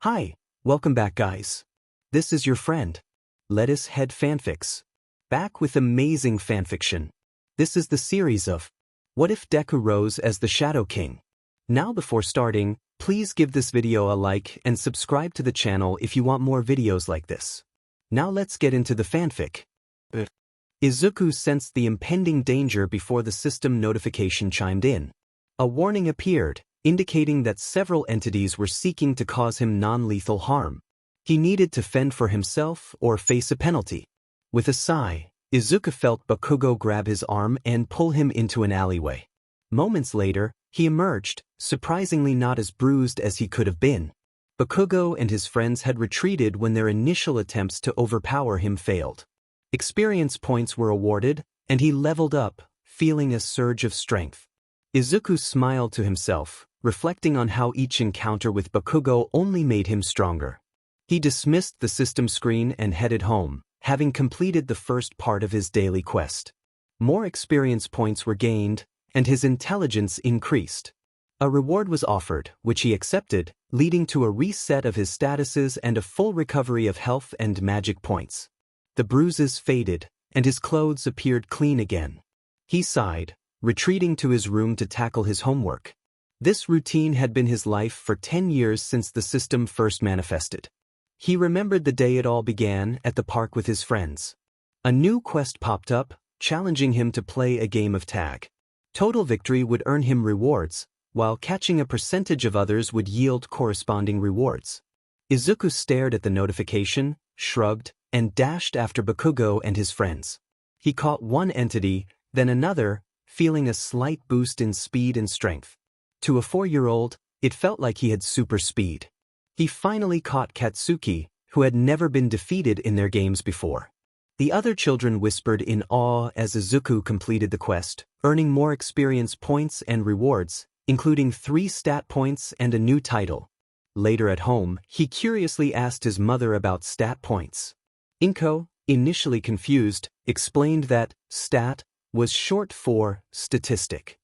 Hi, welcome back guys. This is your friend, Lettuce Head Fanfics. Back with amazing fanfiction. This is the series of What If Deku Rose as the Shadow King? Now before starting, please give this video a like and subscribe to the channel if you want more videos like this. Now let's get into the fanfic. Izuku sensed the impending danger before the system notification chimed in. A warning appeared, indicating that several entities were seeking to cause him non-lethal harm. He needed to fend for himself or face a penalty. With a sigh, Izuku felt Bakugo grab his arm and pull him into an alleyway. Moments later, he emerged, surprisingly not as bruised as he could have been. Bakugo and his friends had retreated when their initial attempts to overpower him failed. Experience points were awarded, and he leveled up, feeling a surge of strength. Izuku smiled to himself, reflecting on how each encounter with Bakugo only made him stronger. He dismissed the system screen and headed home, having completed the first part of his daily quest. More experience points were gained, and his intelligence increased. A reward was offered, which he accepted, leading to a reset of his statuses and a full recovery of health and magic points. The bruises faded, and his clothes appeared clean again. He sighed, retreating to his room to tackle his homework. This routine had been his life for 10 years since the system first manifested. He remembered the day it all began at the park with his friends. A new quest popped up, challenging him to play a game of tag. Total victory would earn him rewards, while catching a percentage of others would yield corresponding rewards. Izuku stared at the notification, shrugged, and dashed after Bakugo and his friends. He caught one entity, then another, feeling a slight boost in speed and strength. To a 4-year-old, it felt like he had super speed. He finally caught Katsuki, who had never been defeated in their games before. The other children whispered in awe as Izuku completed the quest, earning more experience points and rewards, including 3 stat points and a new title. Later at home, he curiously asked his mother about stat points. Inko, initially confused, explained that stat was short for statistic.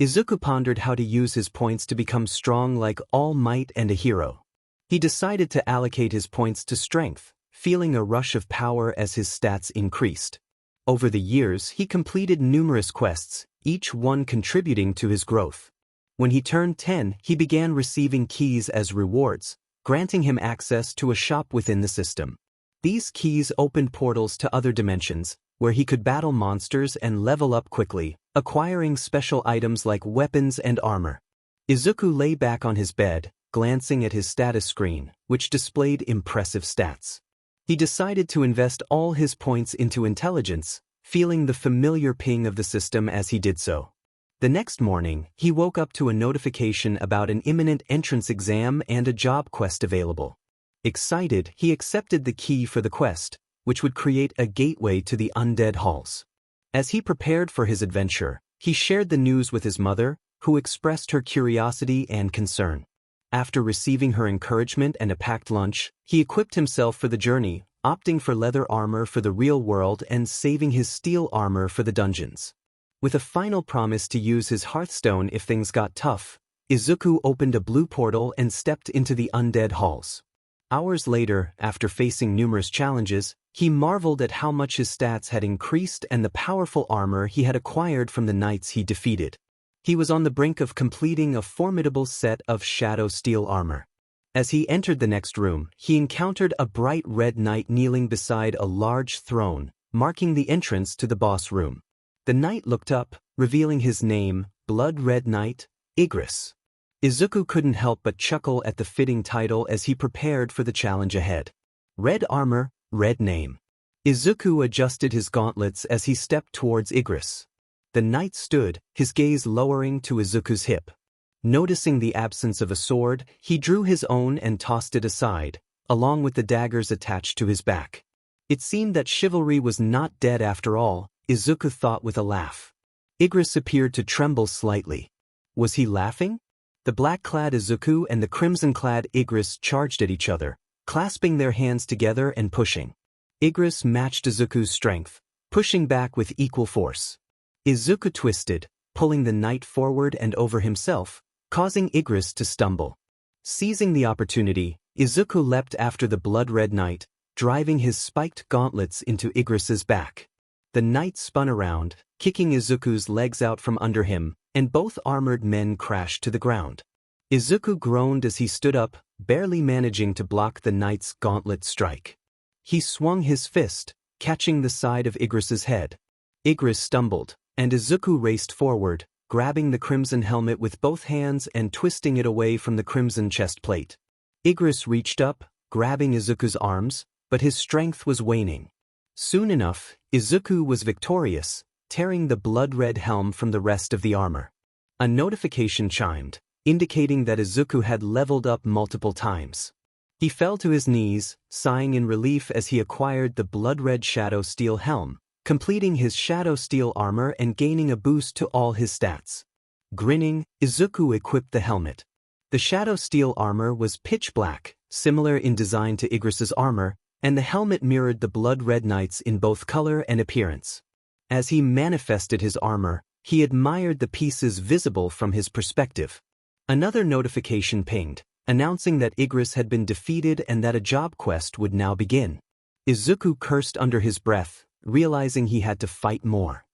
Izuku pondered how to use his points to become strong like All Might and a hero. He decided to allocate his points to strength, feeling a rush of power as his stats increased. Over the years, he completed numerous quests, each one contributing to his growth. When he turned 10, he began receiving keys as rewards, granting him access to a shop within the system. These keys opened portals to other dimensions, where he could battle monsters and level up quickly, acquiring special items like weapons and armor. Izuku lay back on his bed, glancing at his status screen, which displayed impressive stats. He decided to invest all his points into intelligence, feeling the familiar ping of the system as he did so. The next morning, he woke up to a notification about an imminent entrance exam and a job quest available. Excited, he accepted the key for the quest, which would create a gateway to the undead halls. As he prepared for his adventure, he shared the news with his mother, who expressed her curiosity and concern. After receiving her encouragement and a packed lunch, he equipped himself for the journey, opting for leather armor for the real world and saving his steel armor for the dungeons. With a final promise to use his hearthstone if things got tough, Izuku opened a blue portal and stepped into the undead halls. Hours later, after facing numerous challenges, he marveled at how much his stats had increased and the powerful armor he had acquired from the knights he defeated. He was on the brink of completing a formidable set of shadow steel armor. As he entered the next room, he encountered a bright red knight kneeling beside a large throne, marking the entrance to the boss room. The knight looked up, revealing his name, Blood Red Knight, Igris. Izuku couldn't help but chuckle at the fitting title as he prepared for the challenge ahead. Red armor, red name. Izuku adjusted his gauntlets as he stepped towards Igris. The knight stood, his gaze lowering to Izuku's hip. Noticing the absence of a sword, he drew his own and tossed it aside, along with the daggers attached to his back. It seemed that chivalry was not dead after all, Izuku thought with a laugh. Igris appeared to tremble slightly. Was he laughing? The black-clad Izuku and the crimson-clad Igris charged at each other, clasping their hands together and pushing. Igris matched Izuku's strength, pushing back with equal force. Izuku twisted, pulling the knight forward and over himself, causing Igris to stumble. Seizing the opportunity, Izuku leapt after the blood-red knight, driving his spiked gauntlets into Igris's back. The knight spun around, kicking Izuku's legs out from under him, and both armored men crashed to the ground. Izuku groaned as he stood up, barely managing to block the knight's gauntlet strike. He swung his fist, catching the side of Igris's head. Igris stumbled, and Izuku raced forward, grabbing the crimson helmet with both hands and twisting it away from the crimson chest plate. Igris reached up, grabbing Izuku's arms, but his strength was waning. Soon enough, Izuku was victorious, tearing the blood-red helm from the rest of the armor. A notification chimed, indicating that Izuku had leveled up multiple times. He fell to his knees, sighing in relief as he acquired the blood-red shadow steel helm, completing his shadow steel armor and gaining a boost to all his stats. Grinning, Izuku equipped the helmet. The shadow steel armor was pitch black, similar in design to Igris's armor, and the helmet mirrored the blood-red knight's in both color and appearance. As he manifested his armor, he admired the pieces visible from his perspective. Another notification pinged, announcing that Igris had been defeated and that a job quest would now begin. Izuku cursed under his breath, realizing he had to fight more.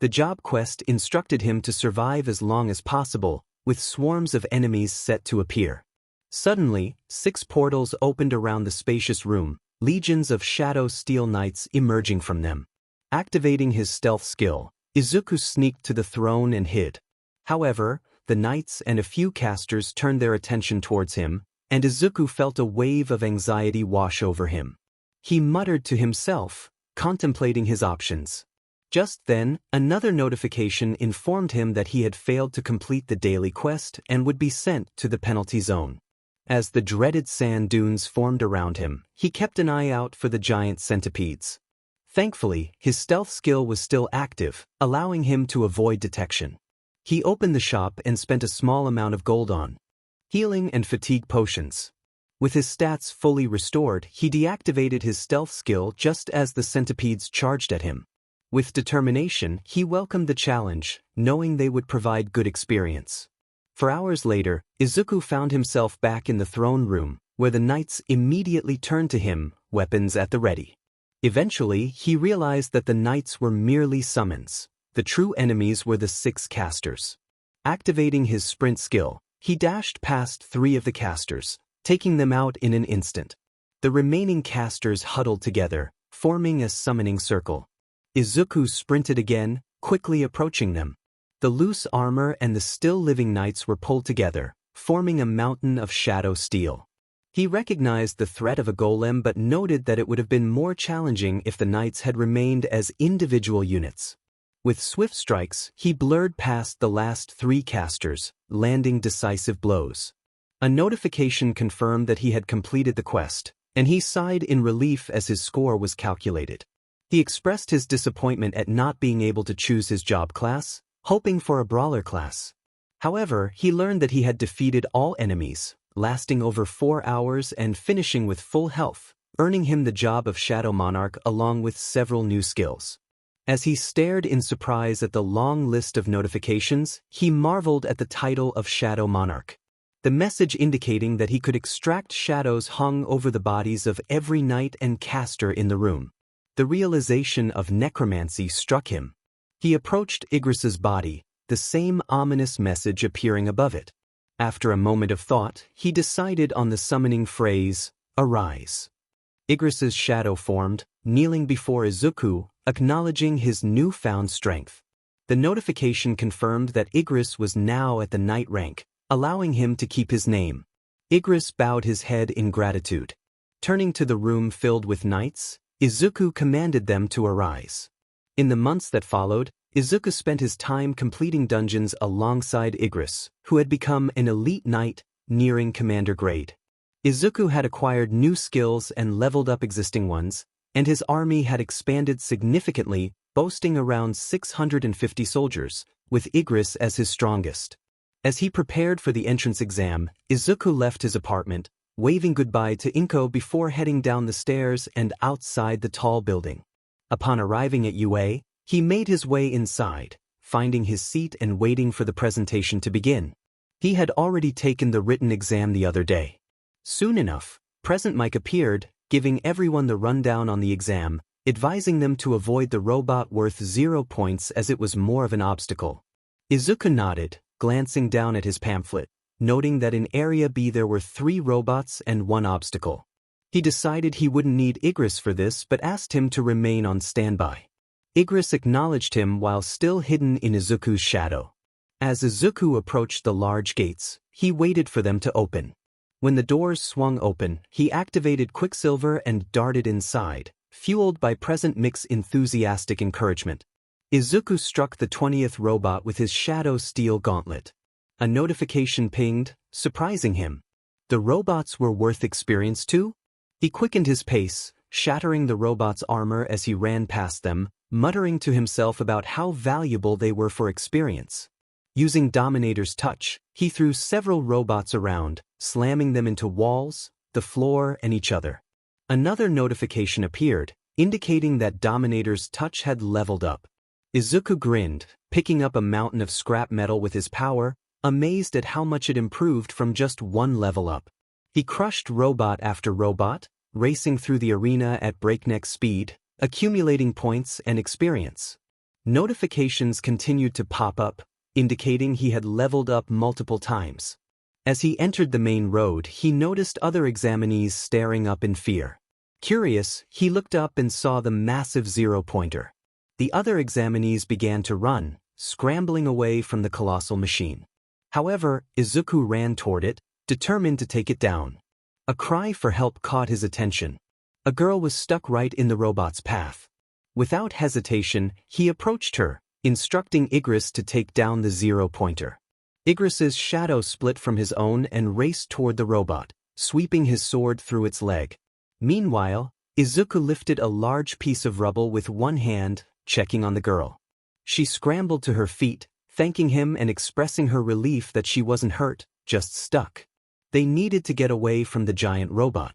The job quest instructed him to survive as long as possible, with swarms of enemies set to appear. Suddenly, 6 portals opened around the spacious room, legions of shadow steel knights emerging from them. Activating his stealth skill, Izuku sneaked to the throne and hid. However, the knights and a few casters turned their attention towards him, and Izuku felt a wave of anxiety wash over him. He muttered to himself, contemplating his options. Just then, another notification informed him that he had failed to complete the daily quest and would be sent to the penalty zone. As the dreaded sand dunes formed around him, he kept an eye out for the giant centipedes. Thankfully, his stealth skill was still active, allowing him to avoid detection. He opened the shop and spent a small amount of gold on healing and fatigue potions. With his stats fully restored, he deactivated his stealth skill just as the centipedes charged at him. With determination, he welcomed the challenge, knowing they would provide good experience. For hours later, Izuku found himself back in the throne room, where the knights immediately turned to him, weapons at the ready. Eventually, he realized that the knights were merely summons. The true enemies were the 6 casters. Activating his sprint skill, he dashed past 3 of the casters, taking them out in an instant. The remaining casters huddled together, forming a summoning circle. Izuku sprinted again, quickly approaching them. The loose armor and the still-living knights were pulled together, forming a mountain of shadow steel. He recognized the threat of a golem but noted that it would have been more challenging if the knights had remained as individual units. With swift strikes, he blurred past the last 3 casters, landing decisive blows. A notification confirmed that he had completed the quest, and he sighed in relief as his score was calculated. He expressed his disappointment at not being able to choose his job class, hoping for a brawler class. However, he learned that he had defeated all enemies, lasting over 4 hours and finishing with full health, earning him the job of Shadow Monarch along with several new skills. As he stared in surprise at the long list of notifications, he marveled at the title of Shadow Monarch. The message indicating that he could extract shadows hung over the bodies of every knight and caster in the room. The realization of necromancy struck him. He approached Igris's body, the same ominous message appearing above it. After a moment of thought, he decided on the summoning phrase, "Arise." Igris's shadow formed, kneeling before Izuku, acknowledging his newfound strength. The notification confirmed that Igris was now at the knight rank, allowing him to keep his name. Igris bowed his head in gratitude. Turning to the room filled with knights, Izuku commanded them to arise. In the months that followed, Izuku spent his time completing dungeons alongside Igris, who had become an elite knight, nearing commander grade. Izuku had acquired new skills and leveled up existing ones, and his army had expanded significantly, boasting around 650 soldiers, with Igris as his strongest. As he prepared for the entrance exam, Izuku left his apartment, waving goodbye to Inko before heading down the stairs and outside the tall building. Upon arriving at UA, he made his way inside, finding his seat and waiting for the presentation to begin. He had already taken the written exam the other day. Soon enough, Present Mike appeared, giving everyone the rundown on the exam, advising them to avoid the robot worth 0 points as it was more of an obstacle. Izuku nodded, glancing down at his pamphlet, noting that in Area B there were 3 robots and 1 obstacle. He decided he wouldn't need Igris for this but asked him to remain on standby. Igris acknowledged him while still hidden in Izuku's shadow. As Izuku approached the large gates, he waited for them to open. When the doors swung open, he activated Quicksilver and darted inside, fueled by Present Mix's enthusiastic encouragement. Izuku struck the 20th robot with his shadow steel gauntlet. A notification pinged, surprising him. The robots were worth experience too? He quickened his pace, shattering the robot's armor as he ran past them, muttering to himself about how valuable they were for experience. Using Dominator's touch, he threw several robots around, slamming them into walls, the floor, and each other. Another notification appeared, indicating that Dominator's touch had leveled up. Izuku grinned, picking up a mountain of scrap metal with his power, amazed at how much it improved from just 1 level up. He crushed robot after robot, racing through the arena at breakneck speed, accumulating points and experience. Notifications continued to pop up, indicating he had leveled up multiple times. As he entered the main road, he noticed other examinees staring up in fear. Curious, he looked up and saw the massive 0-pointer. The other examinees began to run, scrambling away from the colossal machine. However, Izuku ran toward it, determined to take it down. A cry for help caught his attention. A girl was stuck right in the robot's path. Without hesitation, he approached her, instructing Igris to take down the 0-pointer. Igris's shadow split from his own and raced toward the robot, sweeping his sword through its leg. Meanwhile, Izuku lifted a large piece of rubble with one hand, checking on the girl. She scrambled to her feet, thanking him and expressing her relief that she wasn't hurt, just stuck. They needed to get away from the giant robot.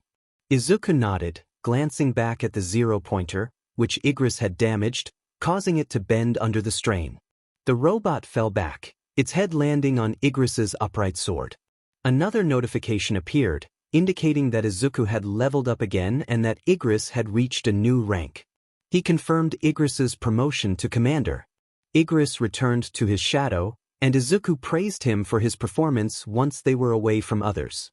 Izuku nodded, glancing back at the 0-pointer, which Igris had damaged, causing it to bend under the strain. The robot fell back, its head landing on Igris's upright sword. Another notification appeared, indicating that Izuku had leveled up again and that Igris had reached a new rank. He confirmed Igris's promotion to commander. Igris returned to his shadow, and Izuku praised him for his performance once they were away from others.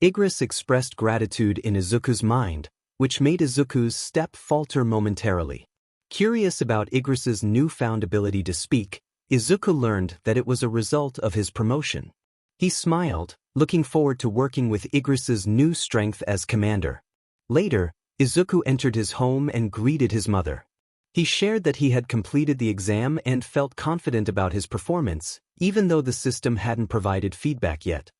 Igris expressed gratitude in Izuku's mind, which made Izuku's step falter momentarily. Curious about Igris's newfound ability to speak, Izuku learned that it was a result of his promotion. He smiled, looking forward to working with Igris's new strength as commander. Later, Izuku entered his home and greeted his mother. He shared that he had completed the exam and felt confident about his performance, even though the system hadn't provided feedback yet.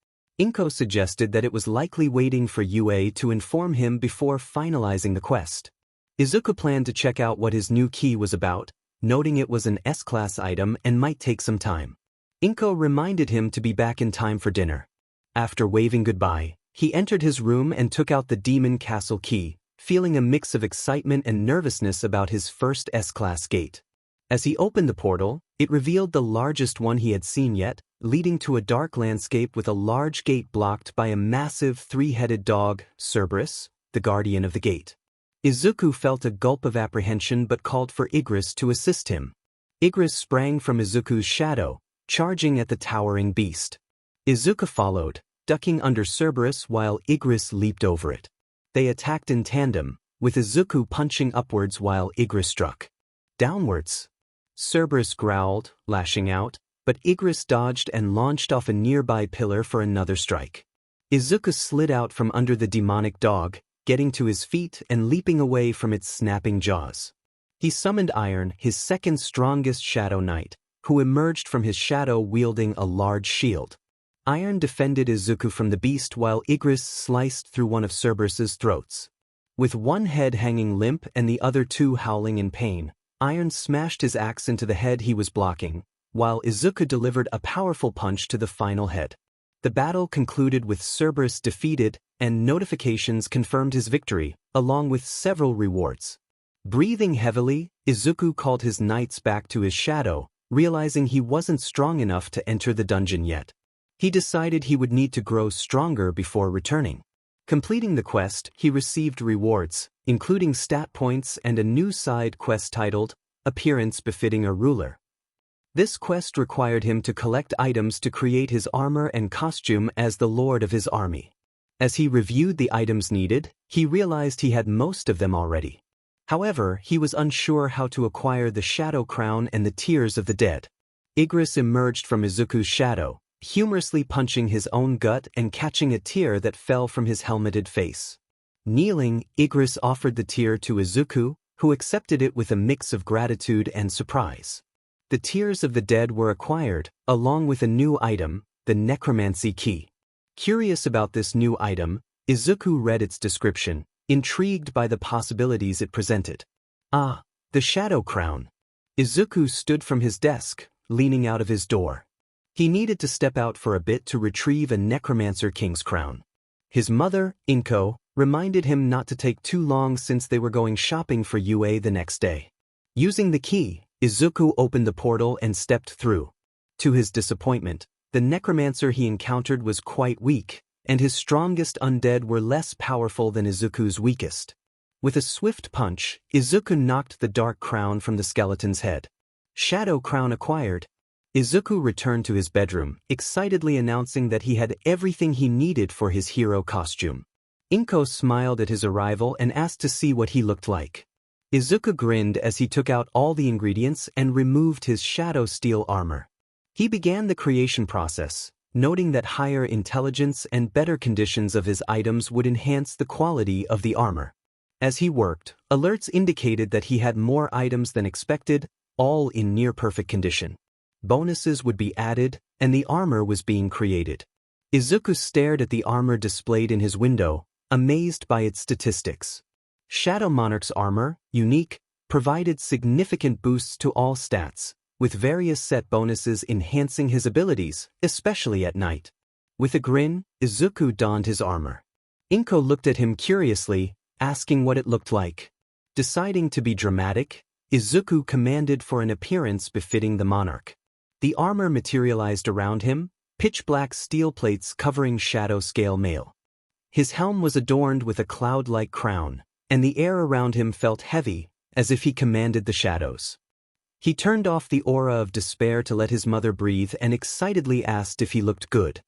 Inko suggested that it was likely waiting for UA to inform him before finalizing the quest. Izuku planned to check out what his new key was about, noting it was an S-class item and might take some time. Inko reminded him to be back in time for dinner. After waving goodbye, he entered his room and took out the Demon Castle key, feeling a mix of excitement and nervousness about his first S-class gate. As he opened the portal, it revealed the largest one he had seen yet, leading to a dark landscape with a large gate blocked by a massive 3-headed dog, Cerberus, the guardian of the gate. Izuku felt a gulp of apprehension but called for Igris to assist him. Igris sprang from Izuku's shadow, charging at the towering beast. Izuku followed, ducking under Cerberus while Igris leaped over it. They attacked in tandem, with Izuku punching upwards while Igris struck downwards. Cerberus growled, lashing out, but Igris dodged and launched off a nearby pillar for another strike. Izuku slid out from under the demonic dog, getting to his feet and leaping away from its snapping jaws. He summoned Iron, his second strongest Shadow Knight, who emerged from his shadow wielding a large shield. Iron defended Izuku from the beast while Igris sliced through one of Cerberus's throats. With one head hanging limp and the other 2 howling in pain, Iron smashed his axe into the head he was blocking, while Izuku delivered a powerful punch to the final head. The battle concluded with Cerberus defeated, and notifications confirmed his victory, along with several rewards. Breathing heavily, Izuku called his knights back to his shadow, realizing he wasn't strong enough to enter the dungeon yet. He decided he would need to grow stronger before returning. Completing the quest, he received rewards, including stat points and a new side quest titled, Appearance Befitting a Ruler. This quest required him to collect items to create his armor and costume as the lord of his army. As he reviewed the items needed, he realized he had most of them already. However, he was unsure how to acquire the shadow crown and the tears of the dead. Igris emerged from Izuku's shadow, humorously punching his own gut and catching a tear that fell from his helmeted face. Kneeling, Igris offered the tear to Izuku, who accepted it with a mix of gratitude and surprise. The tears of the dead were acquired, along with a new item, the necromancy key. Curious about this new item, Izuku read its description, intrigued by the possibilities it presented. Ah, the shadow crown. Izuku stood from his desk, leaning out of his door. He needed to step out for a bit to retrieve a necromancer king's crown. His mother, Inko, reminded him not to take too long since they were going shopping for UA the next day. Using the key, Izuku opened the portal and stepped through. To his disappointment, the necromancer he encountered was quite weak, and his strongest undead were less powerful than Izuku's weakest. With a swift punch, Izuku knocked the dark crown from the skeleton's head. Shadow crown acquired. Izuku returned to his bedroom, excitedly announcing that he had everything he needed for his hero costume. Inko smiled at his arrival and asked to see what he looked like. Izuku grinned as he took out all the ingredients and removed his shadow steel armor. He began the creation process, noting that higher intelligence and better conditions of his items would enhance the quality of the armor. As he worked, alerts indicated that he had more items than expected, all in near-perfect condition. Bonuses would be added, and the armor was being created. Izuku stared at the armor displayed in his window, amazed by its statistics. Shadow Monarch's armor, unique, provided significant boosts to all stats, with various set bonuses enhancing his abilities, especially at night. With a grin, Izuku donned his armor. Inko looked at him curiously, asking what it looked like. Deciding to be dramatic, Izuku commanded for an appearance befitting the monarch. The armor materialized around him, pitch-black steel plates covering shadow-scale mail. His helm was adorned with a cloud-like crown, and the air around him felt heavy, as if he commanded the shadows. He turned off the aura of despair to let his mother breathe and excitedly asked if he looked good.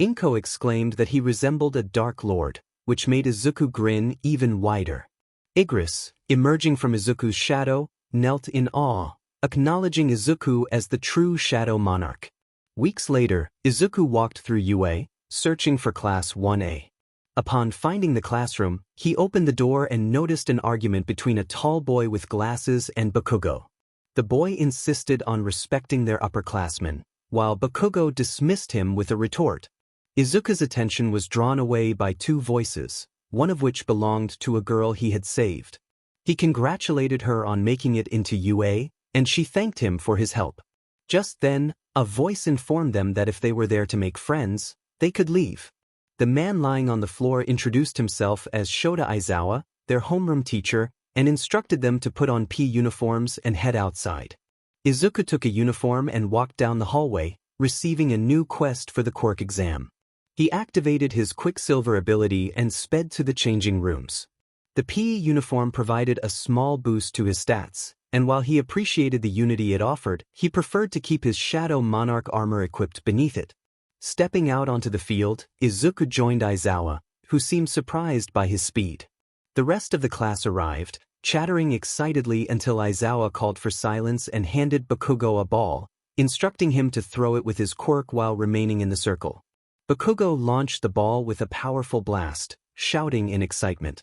Inko exclaimed that he resembled a dark lord, which made Izuku grin even wider. Igris, emerging from Izuku's shadow, knelt in awe, acknowledging Izuku as the true shadow monarch. Weeks later, Izuku walked through UA, searching for Class 1A. Upon finding the classroom, he opened the door and noticed an argument between a tall boy with glasses and Bakugo. The boy insisted on respecting their upperclassmen, while Bakugo dismissed him with a retort. Izuku's attention was drawn away by two voices, one of which belonged to a girl he had saved. He congratulated her on making it into UA, and she thanked him for his help. Just then, a voice informed them that if they were there to make friends, they could leave. The man lying on the floor introduced himself as Shota Aizawa, their homeroom teacher, and instructed them to put on P uniforms and head outside. Izuku took a uniform and walked down the hallway, receiving a new quest for the quirk exam. He activated his Quicksilver ability and sped to the changing rooms. The PE uniform provided a small boost to his stats, and while he appreciated the unity it offered, he preferred to keep his Shadow Monarch armor equipped beneath it. Stepping out onto the field, Izuku joined Aizawa, who seemed surprised by his speed. The rest of the class arrived, chattering excitedly until Aizawa called for silence and handed Bakugo a ball, instructing him to throw it with his quirk while remaining in the circle. Bakugo launched the ball with a powerful blast, shouting in excitement.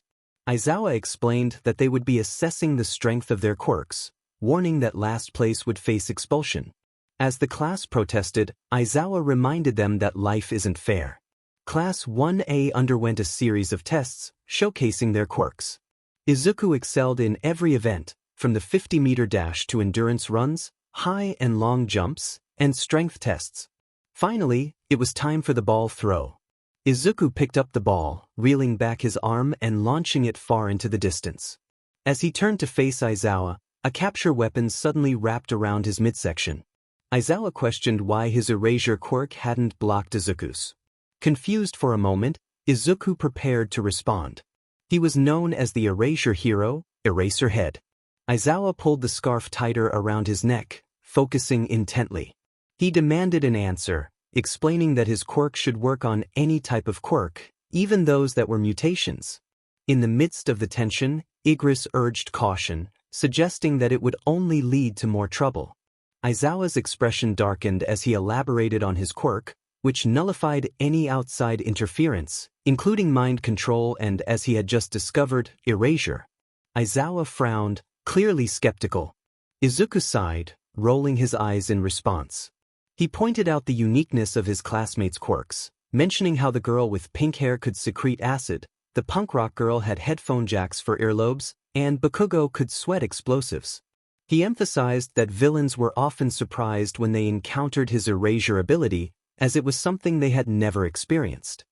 Aizawa explained that they would be assessing the strength of their quirks, warning that last place would face expulsion. As the class protested, Aizawa reminded them that life isn't fair. Class 1A underwent a series of tests, showcasing their quirks. Izuku excelled in every event, from the 50-meter dash to endurance runs, high and long jumps, and strength tests. Finally, it was time for the ball throw. Izuku picked up the ball, reeling back his arm and launching it far into the distance. As he turned to face Aizawa, a capture weapon suddenly wrapped around his midsection. Aizawa questioned why his erasure quirk hadn't blocked Izuku's. Confused for a moment, Izuku prepared to respond. He was known as the Erasure Hero, Eraserhead. Aizawa pulled the scarf tighter around his neck, focusing intently. He demanded an answer, explaining that his quirk should work on any type of quirk, even those that were mutations. In the midst of the tension, Igris urged caution, suggesting that it would only lead to more trouble. Aizawa's expression darkened as he elaborated on his quirk, which nullified any outside interference, including mind control and, as he had just discovered, erasure. Aizawa frowned, clearly skeptical. Izuku sighed, rolling his eyes in response. He pointed out the uniqueness of his classmates' quirks, mentioning how the girl with pink hair could secrete acid, the punk rock girl had headphone jacks for earlobes, and Bakugo could sweat explosives. He emphasized that villains were often surprised when they encountered his erasure ability, as it was something they had never experienced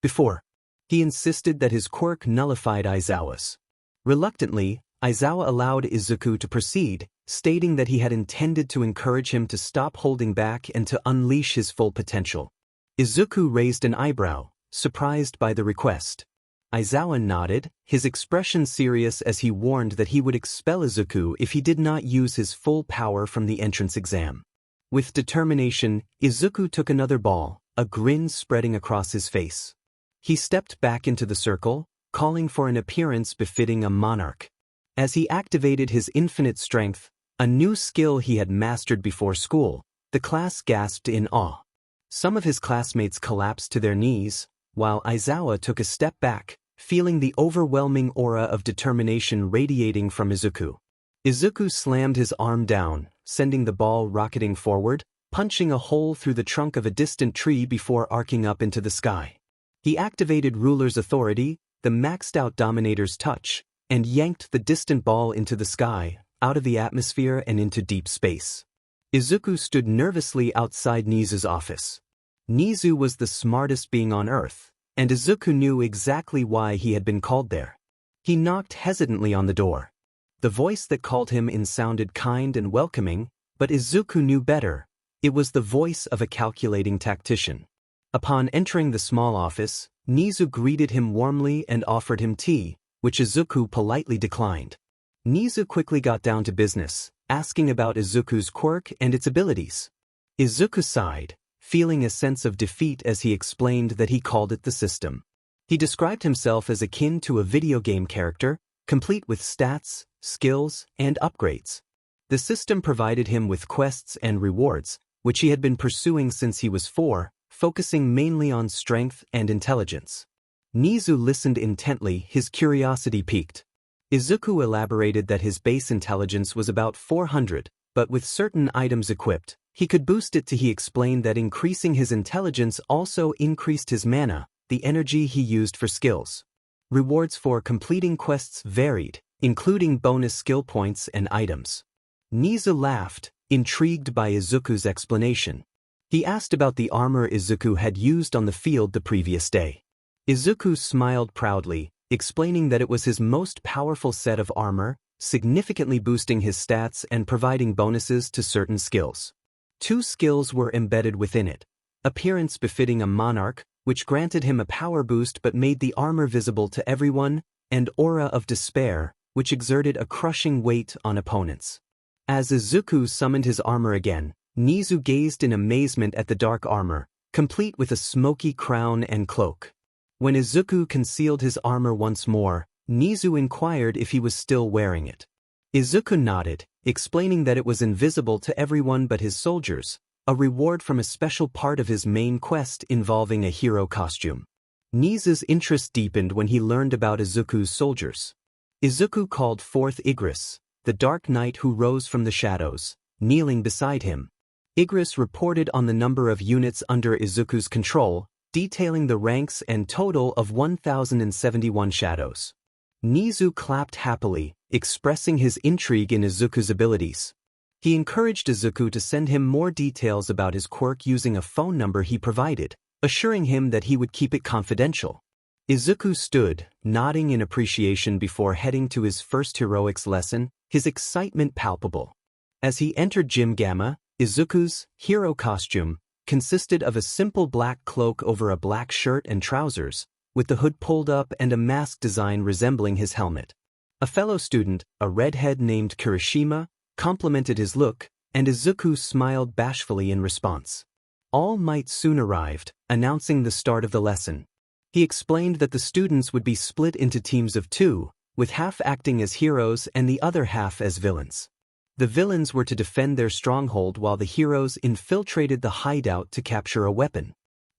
before. He insisted that his quirk nullified Aizawa's. Reluctantly, Aizawa allowed Izuku to proceed, stating that he had intended to encourage him to stop holding back and to unleash his full potential. Izuku raised an eyebrow, surprised by the request. Aizawa nodded, his expression serious as he warned that he would expel Izuku if he did not use his full power from the entrance exam. With determination, Izuku took another ball, a grin spreading across his face. He stepped back into the circle, calling for an appearance befitting a monarch. As he activated his infinite strength, a new skill he had mastered before school, the class gasped in awe. Some of his classmates collapsed to their knees, while Aizawa took a step back, feeling the overwhelming aura of determination radiating from Izuku. Izuku slammed his arm down, sending the ball rocketing forward, punching a hole through the trunk of a distant tree before arcing up into the sky. He activated Ruler's authority, the maxed-out Dominator's touch, and yanked the distant ball into the sky, out of the atmosphere and into deep space. Izuku stood nervously outside Nizu's office. Nizu was the smartest being on Earth, and Izuku knew exactly why he had been called there. He knocked hesitantly on the door. The voice that called him in sounded kind and welcoming, but Izuku knew better. It was the voice of a calculating tactician. Upon entering the small office, Nizu greeted him warmly and offered him tea, which Izuku politely declined. Nizu quickly got down to business, asking about Izuku's quirk and its abilities. Izuku sighed, feeling a sense of defeat as he explained that he called it the system. He described himself as akin to a video game character, complete with stats, skills, and upgrades. The system provided him with quests and rewards, which he had been pursuing since he was 4, focusing mainly on strength and intelligence. Nizu listened intently, his curiosity piqued. Izuku elaborated that his base intelligence was about 400, but with certain items equipped, he could boost it to. He explained that increasing his intelligence also increased his mana, the energy he used for skills. Rewards for completing quests varied, including bonus skill points and items. Nizu laughed, intrigued by Izuku's explanation. He asked about the armor Izuku had used on the field the previous day. Izuku smiled proudly, explaining that it was his most powerful set of armor, significantly boosting his stats and providing bonuses to certain skills. 2 skills were embedded within it: appearance befitting a monarch, which granted him a power boost but made the armor visible to everyone, and aura of despair, which exerted a crushing weight on opponents. As Izuku summoned his armor again, Nizu gazed in amazement at the dark armor, complete with a smoky crown and cloak. When Izuku concealed his armor once more, Nizu inquired if he was still wearing it. Izuku nodded, explaining that it was invisible to everyone but his soldiers, a reward from a special part of his main quest involving a hero costume. Nizu's interest deepened when he learned about Izuku's soldiers. Izuku called forth Igris, the Dark Knight who rose from the shadows, kneeling beside him. Igris reported on the number of units under Izuku's control, detailing the ranks and total of 1,071 shadows. Nizu clapped happily, expressing his intrigue in Izuku's abilities. He encouraged Izuku to send him more details about his quirk using a phone number he provided, assuring him that he would keep it confidential. Izuku stood, nodding in appreciation before heading to his first heroics lesson, his excitement palpable. As he entered Gym Gamma, Izuku's hero costume consisted of a simple black cloak over a black shirt and trousers, with the hood pulled up and a mask design resembling his helmet. A fellow student, a redhead named Kirishima, complimented his look, and Izuku smiled bashfully in response. All Might soon arrived, announcing the start of the lesson. He explained that the students would be split into teams of 2, with half acting as heroes and the other half as villains. The villains were to defend their stronghold while the heroes infiltrated the hideout to capture a weapon.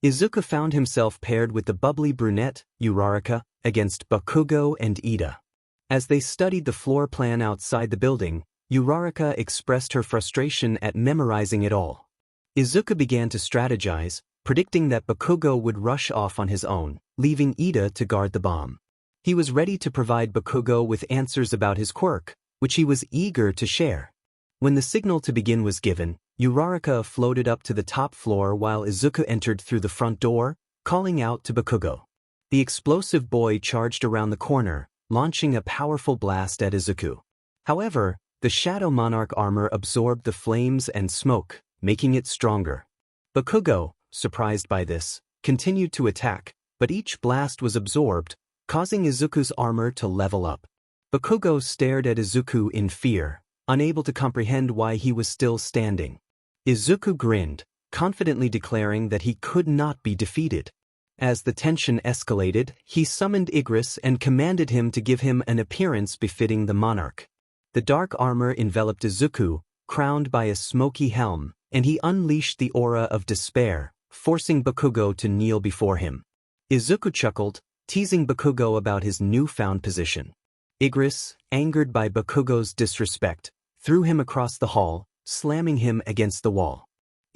Izuku found himself paired with the bubbly brunette, Uraraka, against Bakugo and Ida. As they studied the floor plan outside the building, Uraraka expressed her frustration at memorizing it all. Izuku began to strategize, predicting that Bakugo would rush off on his own, leaving Ida to guard the bomb. He was ready to provide Bakugo with answers about his quirk, which he was eager to share. When the signal to begin was given, Uraraka floated up to the top floor while Izuku entered through the front door, calling out to Bakugo. The explosive boy charged around the corner, launching a powerful blast at Izuku. However, the Shadow Monarch armor absorbed the flames and smoke, making it stronger. Bakugo, surprised by this, continued to attack, but each blast was absorbed, causing Izuku's armor to level up. Bakugo stared at Izuku in fear, unable to comprehend why he was still standing. Izuku grinned, confidently declaring that he could not be defeated. As the tension escalated, he summoned Igris and commanded him to give him an appearance befitting the monarch. The dark armor enveloped Izuku, crowned by a smoky helm, and he unleashed the aura of despair, forcing Bakugo to kneel before him. Izuku chuckled, teasing Bakugo about his newfound position. Igris, angered by Bakugo's disrespect, threw him across the hall, slamming him against the wall.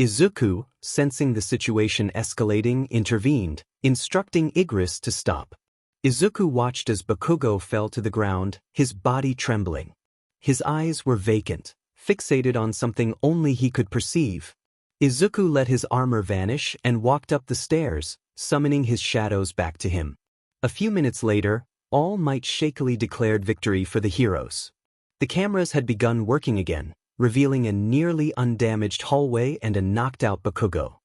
Izuku, sensing the situation escalating, intervened, instructing Igris to stop. Izuku watched as Bakugo fell to the ground, his body trembling. His eyes were vacant, fixated on something only he could perceive. Izuku let his armor vanish and walked up the stairs, summoning his shadows back to him. A few minutes later, All Might shakily declared victory for the heroes. The cameras had begun working again, revealing a nearly undamaged hallway and a knocked-out Bakugo.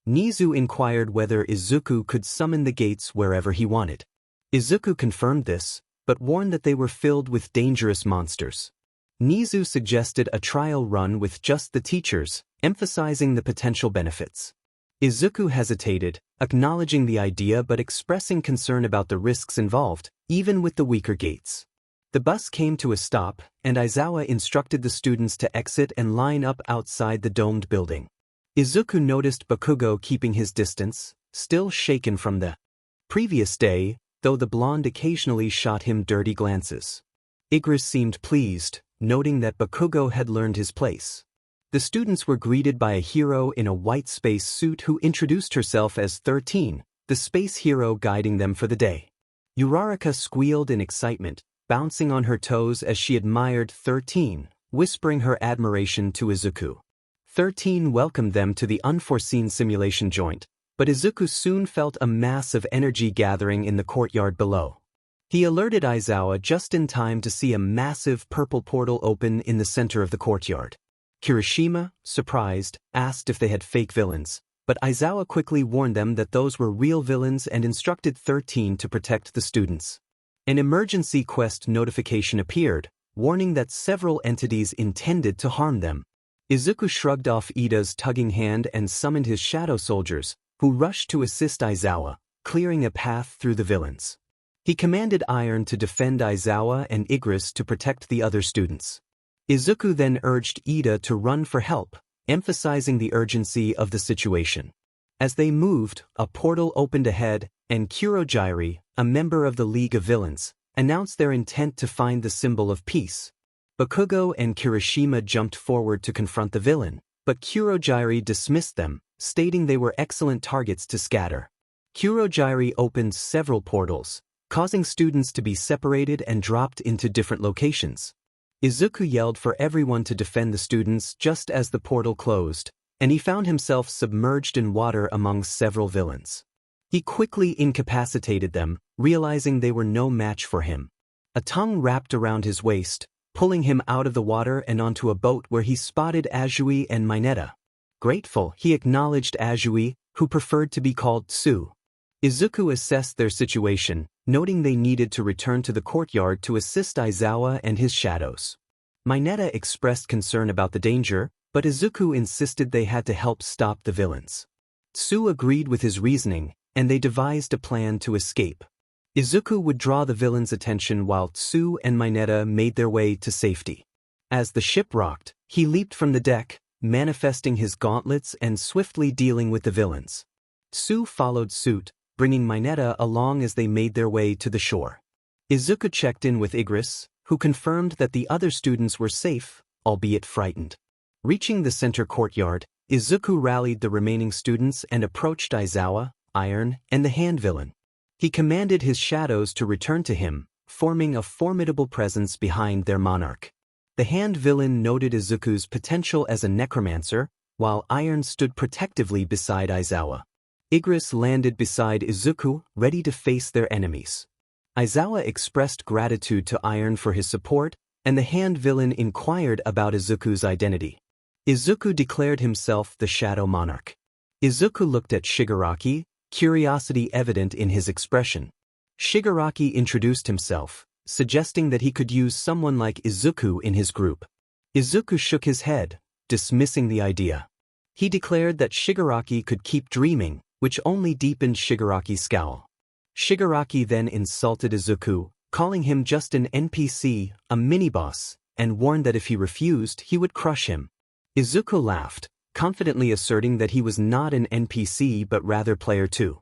Nizu inquired whether Izuku could summon the gates wherever he wanted. Izuku confirmed this, but warned that they were filled with dangerous monsters. Nizu suggested a trial run with just the teachers, emphasizing the potential benefits. Izuku hesitated, acknowledging the idea but expressing concern about the risks involved, even with the weaker gates. The bus came to a stop, and Aizawa instructed the students to exit and line up outside the domed building. Izuku noticed Bakugo keeping his distance, still shaken from the previous day, though the blonde occasionally shot him dirty glances. Igris seemed pleased, noting that Bakugo had learned his place. The students were greeted by a hero in a white space suit who introduced herself as 13, the space hero guiding them for the day. Uraraka squealed in excitement, bouncing on her toes as she admired 13, whispering her admiration to Izuku. 13 welcomed them to the unforeseen simulation joint, but Izuku soon felt a mass of energy gathering in the courtyard below. He alerted Aizawa just in time to see a massive purple portal open in the center of the courtyard. Kirishima, surprised, asked if they had fake villains, but Aizawa quickly warned them that those were real villains and instructed 13 to protect the students. An emergency quest notification appeared, warning that several entities intended to harm them. Izuku shrugged off Ida's tugging hand and summoned his shadow soldiers, who rushed to assist Aizawa, clearing a path through the villains. He commanded Iron to defend Aizawa and Igris to protect the other students. Izuku then urged Ida to run for help, emphasizing the urgency of the situation. As they moved, a portal opened ahead, and Kurogyri, a member of the League of Villains, announced their intent to find the symbol of peace. Bakugo and Kirishima jumped forward to confront the villain, but Kurogyri dismissed them, stating they were excellent targets to scatter. Kurogyri opened several portals, causing students to be separated and dropped into different locations. Izuku yelled for everyone to defend the students just as the portal closed, and he found himself submerged in water among several villains. He quickly incapacitated them, realizing they were no match for him. A tongue wrapped around his waist, pulling him out of the water and onto a boat where he spotted Azui and Mineta. Grateful, he acknowledged Azui, who preferred to be called Tsu. Izuku assessed their situation, noting they needed to return to the courtyard to assist Aizawa and his shadows. Mineta expressed concern about the danger, but Izuku insisted they had to help stop the villains. Tsu agreed with his reasoning, and they devised a plan to escape. Izuku would draw the villains' attention while Tsu and Mineta made their way to safety. As the ship rocked, he leaped from the deck, manifesting his gauntlets and swiftly dealing with the villains. Tsu followed suit, bringing Mineta along as they made their way to the shore. Izuku checked in with Igris, who confirmed that the other students were safe, albeit frightened. Reaching the center courtyard, Izuku rallied the remaining students and approached Aizawa, Iron, and the hand villain. He commanded his shadows to return to him, forming a formidable presence behind their monarch. The hand villain noted Izuku's potential as a necromancer, while Iron stood protectively beside Aizawa. Igris landed beside Izuku, ready to face their enemies. Aizawa expressed gratitude to Iron for his support, and the hand villain inquired about Izuku's identity. Izuku declared himself the Shadow Monarch. Izuku looked at Shigaraki, curiosity evident in his expression. Shigaraki introduced himself, suggesting that he could use someone like Izuku in his group. Izuku shook his head, dismissing the idea. He declared that Shigaraki could keep dreaming, which only deepened Shigaraki's scowl. Shigaraki then insulted Izuku, calling him just an NPC, a mini-boss, and warned that if he refused, he would crush him. Izuku laughed, confidently asserting that he was not an NPC but rather player 2.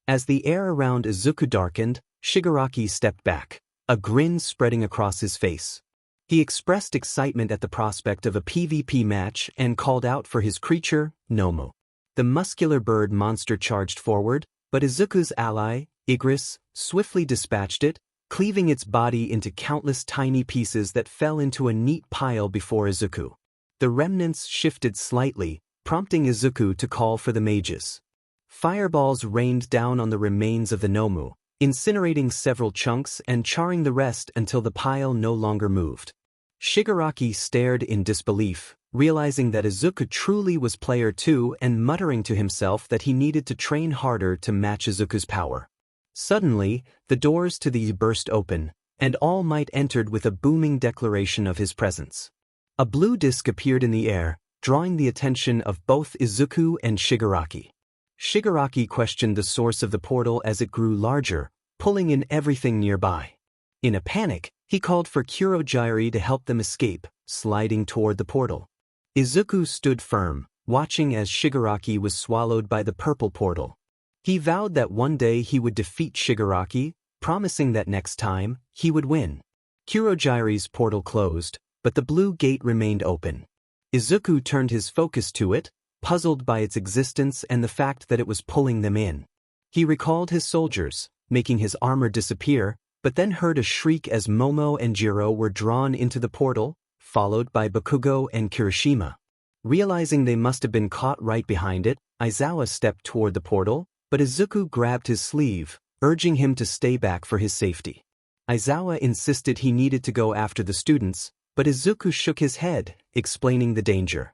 As the air around Izuku darkened, Shigaraki stepped back, a grin spreading across his face. He expressed excitement at the prospect of a PvP match and called out for his creature, Nomu. The muscular bird monster charged forward, but Izuku's ally, Igris, swiftly dispatched it, cleaving its body into countless tiny pieces that fell into a neat pile before Izuku. The remnants shifted slightly, prompting Izuku to call for the mages. Fireballs rained down on the remains of the Nomu, incinerating several chunks and charring the rest until the pile no longer moved. Shigaraki stared in disbelief, realizing that Izuku truly was player 2 and muttering to himself that he needed to train harder to match Izuku's power. Suddenly, the doors to the burst open, and All Might entered with a booming declaration of his presence. A blue disc appeared in the air, drawing the attention of both Izuku and Shigaraki. Shigaraki questioned the source of the portal as it grew larger, pulling in everything nearby. In a panic, he called for Kurogyari to help them escape, sliding toward the portal. Izuku stood firm, watching as Shigaraki was swallowed by the purple portal. He vowed that one day he would defeat Shigaraki, promising that next time, he would win. Kurogyari's portal closed, but the blue gate remained open. Izuku turned his focus to it, puzzled by its existence and the fact that it was pulling them in. He recalled his soldiers, making his armor disappear, but then heard a shriek as Momo and Jiro were drawn into the portal, followed by Bakugo and Kirishima. Realizing they must have been caught right behind it, Aizawa stepped toward the portal, but Izuku grabbed his sleeve, urging him to stay back for his safety. Aizawa insisted he needed to go after the students, but Izuku shook his head, explaining the danger.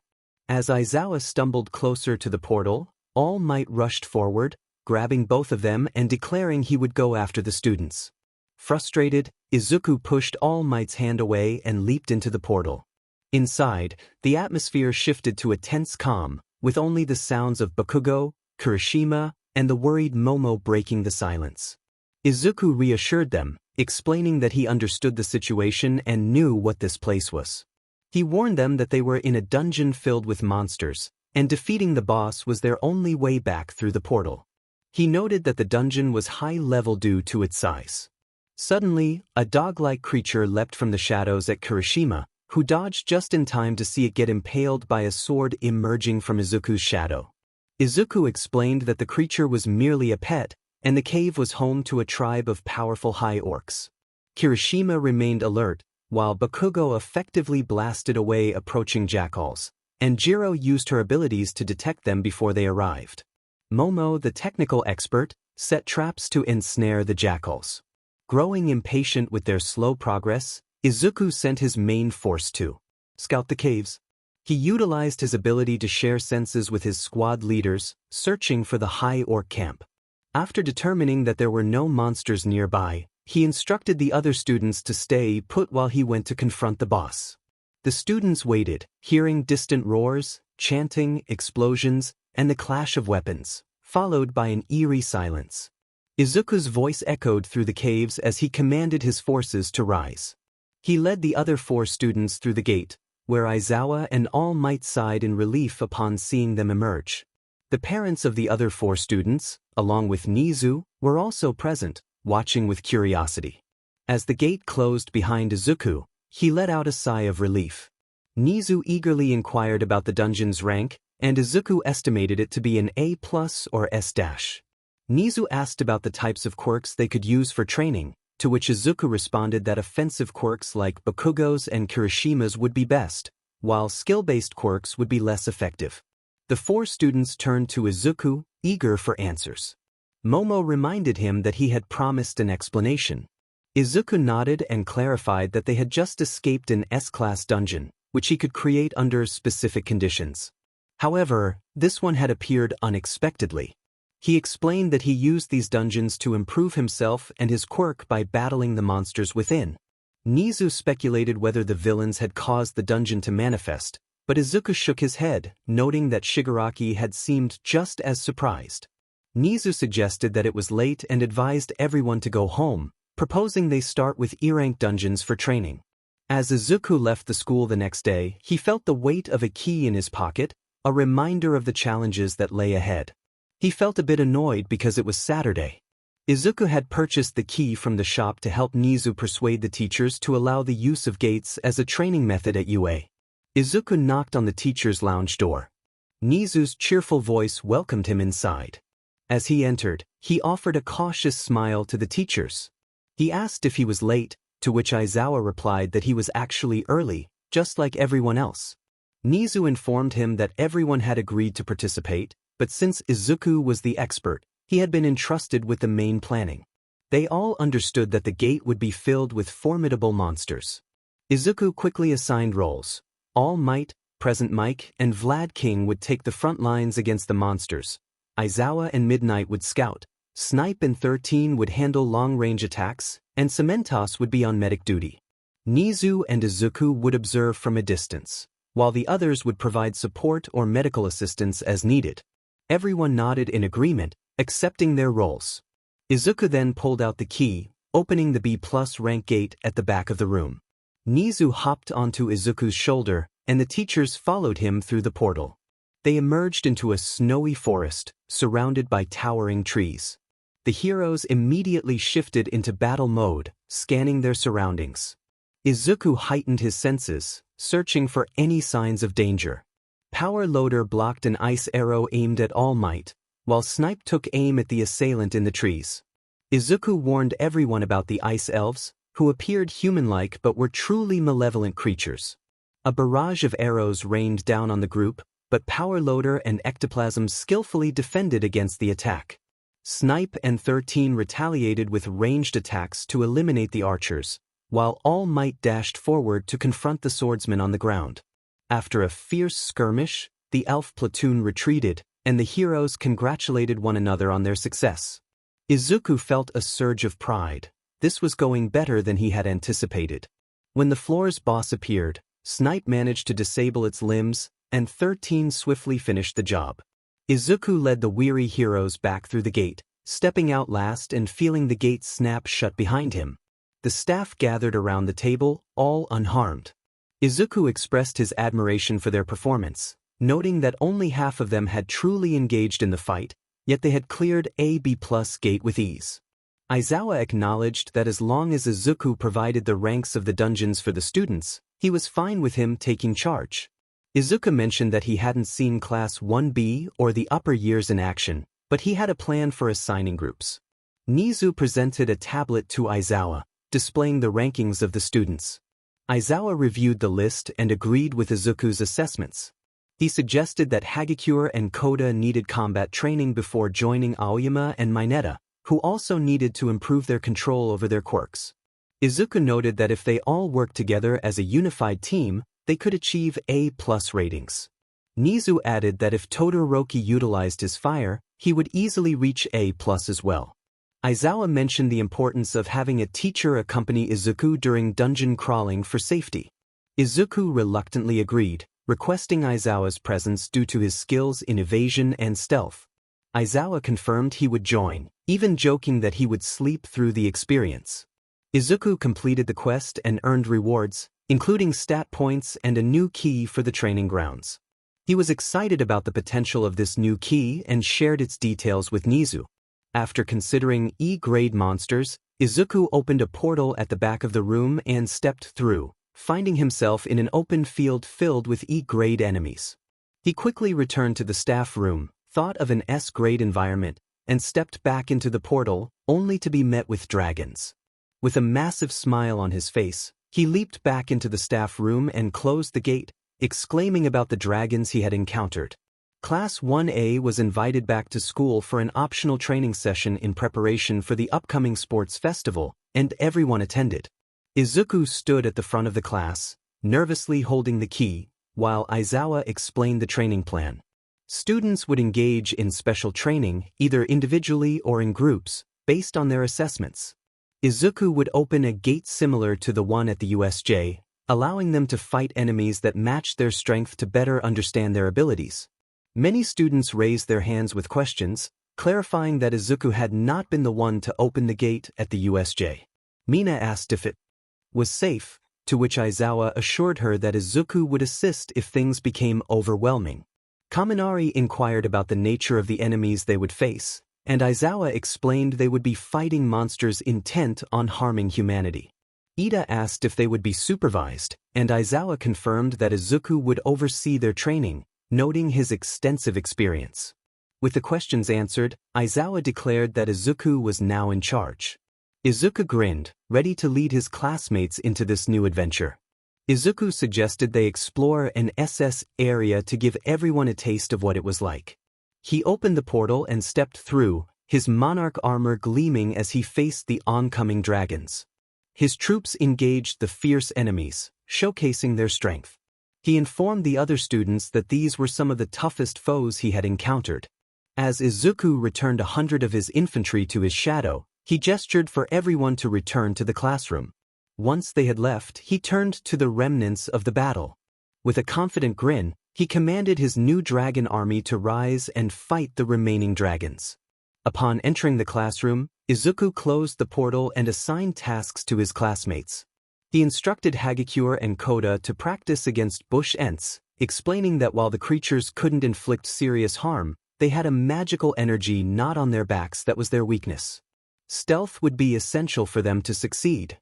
As Aizawa stumbled closer to the portal, All Might rushed forward, grabbing both of them and declaring he would go after the students. Frustrated, Izuku pushed All Might's hand away and leaped into the portal. Inside, the atmosphere shifted to a tense calm, with only the sounds of Bakugo, Kirishima, and the worried Momo breaking the silence. Izuku reassured them, explaining that he understood the situation and knew what this place was. He warned them that they were in a dungeon filled with monsters, and defeating the boss was their only way back through the portal. He noted that the dungeon was high level due to its size. Suddenly, a dog-like creature leapt from the shadows at Kirishima, who dodged just in time to see it get impaled by a sword emerging from Izuku's shadow. Izuku explained that the creature was merely a pet, and the cave was home to a tribe of powerful high orcs. Kirishima remained alert, while Bakugo effectively blasted away approaching jackals, and Jiro used her abilities to detect them before they arrived. Momo, the technical expert, set traps to ensnare the jackals. Growing impatient with their slow progress, Izuku sent his main force to scout the caves. He utilized his ability to share senses with his squad leaders, searching for the high orc camp. After determining that there were no monsters nearby, he instructed the other students to stay put while he went to confront the boss. The students waited, hearing distant roars, chanting, explosions, and the clash of weapons, followed by an eerie silence. Izuku's voice echoed through the caves as he commanded his forces to rise. He led the other 4 students through the gate, where Aizawa and All Might sighed in relief upon seeing them emerge. The parents of the other 4 students, along with Nizu, were also present, watching with curiosity. As the gate closed behind Izuku, he let out a sigh of relief. Nizu eagerly inquired about the dungeon's rank, and Izuku estimated it to be an A+ or S-. Nizu asked about the types of quirks they could use for training, to which Izuku responded that offensive quirks like Bakugos and Kirishimas would be best, while skill-based quirks would be less effective. The 4 students turned to Izuku, eager for answers. Momo reminded him that he had promised an explanation. Izuku nodded and clarified that they had just escaped an S-class dungeon, which he could create under specific conditions. However, this one had appeared unexpectedly. He explained that he used these dungeons to improve himself and his quirk by battling the monsters within. Nizu speculated whether the villains had caused the dungeon to manifest, but Izuku shook his head, noting that Shigaraki had seemed just as surprised. Nizu suggested that it was late and advised everyone to go home, proposing they start with E-rank dungeons for training. As Izuku left the school the next day, he felt the weight of a key in his pocket, a reminder of the challenges that lay ahead. He felt a bit annoyed because it was Saturday. Izuku had purchased the key from the shop to help Nizu persuade the teachers to allow the use of gates as a training method at UA. Izuku knocked on the teacher's lounge door. Nizu's cheerful voice welcomed him inside. As he entered, he offered a cautious smile to the teachers. He asked if he was late, to which Aizawa replied that he was actually early, just like everyone else. Nizu informed him that everyone had agreed to participate, but since Izuku was the expert, he had been entrusted with the main planning. They all understood that the gate would be filled with formidable monsters. Izuku quickly assigned roles. All Might, Present Mike, and Vlad King would take the front lines against the monsters. Aizawa and Midnight would scout, Snipe and 13 would handle long-range attacks, and Cementos would be on medic duty. Nizu and Izuku would observe from a distance, while the others would provide support or medical assistance as needed. Everyone nodded in agreement, accepting their roles. Izuku then pulled out the key, opening the B+ rank gate at the back of the room. Nizu hopped onto Izuku's shoulder, and the teachers followed him through the portal. They emerged into a snowy forest, surrounded by towering trees. The heroes immediately shifted into battle mode, scanning their surroundings. Izuku heightened his senses, searching for any signs of danger. Power Loader blocked an ice arrow aimed at All Might, while Snipe took aim at the assailant in the trees. Izuku warned everyone about the ice elves, who appeared human-like but were truly malevolent creatures. A barrage of arrows rained down on the group, but Power Loader and Ectoplasm skillfully defended against the attack. Snipe and 13 retaliated with ranged attacks to eliminate the archers, while All Might dashed forward to confront the swordsman on the ground. After a fierce skirmish, the elf platoon retreated, and the heroes congratulated one another on their success. Izuku felt a surge of pride. This was going better than he had anticipated. When the floor's boss appeared, Snipe managed to disable its limbs, and 13 swiftly finished the job. Izuku led the weary heroes back through the gate, stepping out last and feeling the gate snap shut behind him. The staff gathered around the table, all unharmed. Izuku expressed his admiration for their performance, noting that only half of them had truly engaged in the fight, yet they had cleared a B+ gate with ease. Aizawa acknowledged that as long as Izuku provided the ranks of the dungeons for the students, he was fine with him taking charge. Izuku mentioned that he hadn't seen Class 1B or the upper years in action, but he had a plan for assigning groups. Nizu presented a tablet to Aizawa, displaying the rankings of the students. Aizawa reviewed the list and agreed with Izuku's assessments. He suggested that Hagakure and Koda needed combat training before joining Aoyama and Mineta, who also needed to improve their control over their quirks. Izuku noted that if they all worked together as a unified team, they could achieve A+ ratings. Nizu added that if Todoroki utilized his fire, he would easily reach A+ as well. Izawa mentioned the importance of having a teacher accompany Izuku during dungeon crawling for safety. Izuku reluctantly agreed, requesting Izawa's presence due to his skills in evasion and stealth. Izawa confirmed he would join, even joking that he would sleep through the experience. Izuku completed the quest and earned rewards, including stat points and a new key for the training grounds. He was excited about the potential of this new key and shared its details with Nizu. After considering E-grade monsters, Izuku opened a portal at the back of the room and stepped through, finding himself in an open field filled with E-grade enemies. He quickly returned to the staff room, thought of an S-grade environment, and stepped back into the portal, only to be met with dragons. With a massive smile on his face, he leaped back into the staff room and closed the gate, exclaiming about the dragons he had encountered. Class 1A was invited back to school for an optional training session in preparation for the upcoming sports festival, and everyone attended. Izuku stood at the front of the class, nervously holding the key, while Izawa explained the training plan. Students would engage in special training, either individually or in groups, based on their assessments. Izuku would open a gate similar to the one at the USJ, allowing them to fight enemies that matched their strength to better understand their abilities. Many students raised their hands with questions, clarifying that Izuku had not been the one to open the gate at the USJ. Mina asked if it was safe, to which Izawa assured her that Izuku would assist if things became overwhelming. Kaminari inquired about the nature of the enemies they would face, and Izawa explained they would be fighting monsters intent on harming humanity. Ida asked if they would be supervised, and Izawa confirmed that Izuku would oversee their training, noting his extensive experience. With the questions answered, Izawa declared that Izuku was now in charge. Izuku grinned, ready to lead his classmates into this new adventure. Izuku suggested they explore an SS area to give everyone a taste of what it was like. He opened the portal and stepped through, his monarch armor gleaming as he faced the oncoming dragons. His troops engaged the fierce enemies, showcasing their strength. He informed the other students that these were some of the toughest foes he had encountered. As Izuku returned 100 of his infantry to his shadow, he gestured for everyone to return to the classroom. Once they had left, he turned to the remnants of the battle. With a confident grin, he commanded his new dragon army to rise and fight the remaining dragons. Upon entering the classroom, Izuku closed the portal and assigned tasks to his classmates. He instructed Hagakure and Koda to practice against bush ents, explaining that while the creatures couldn't inflict serious harm, they had a magical energy not on their backs that was their weakness. Stealth would be essential for them to succeed.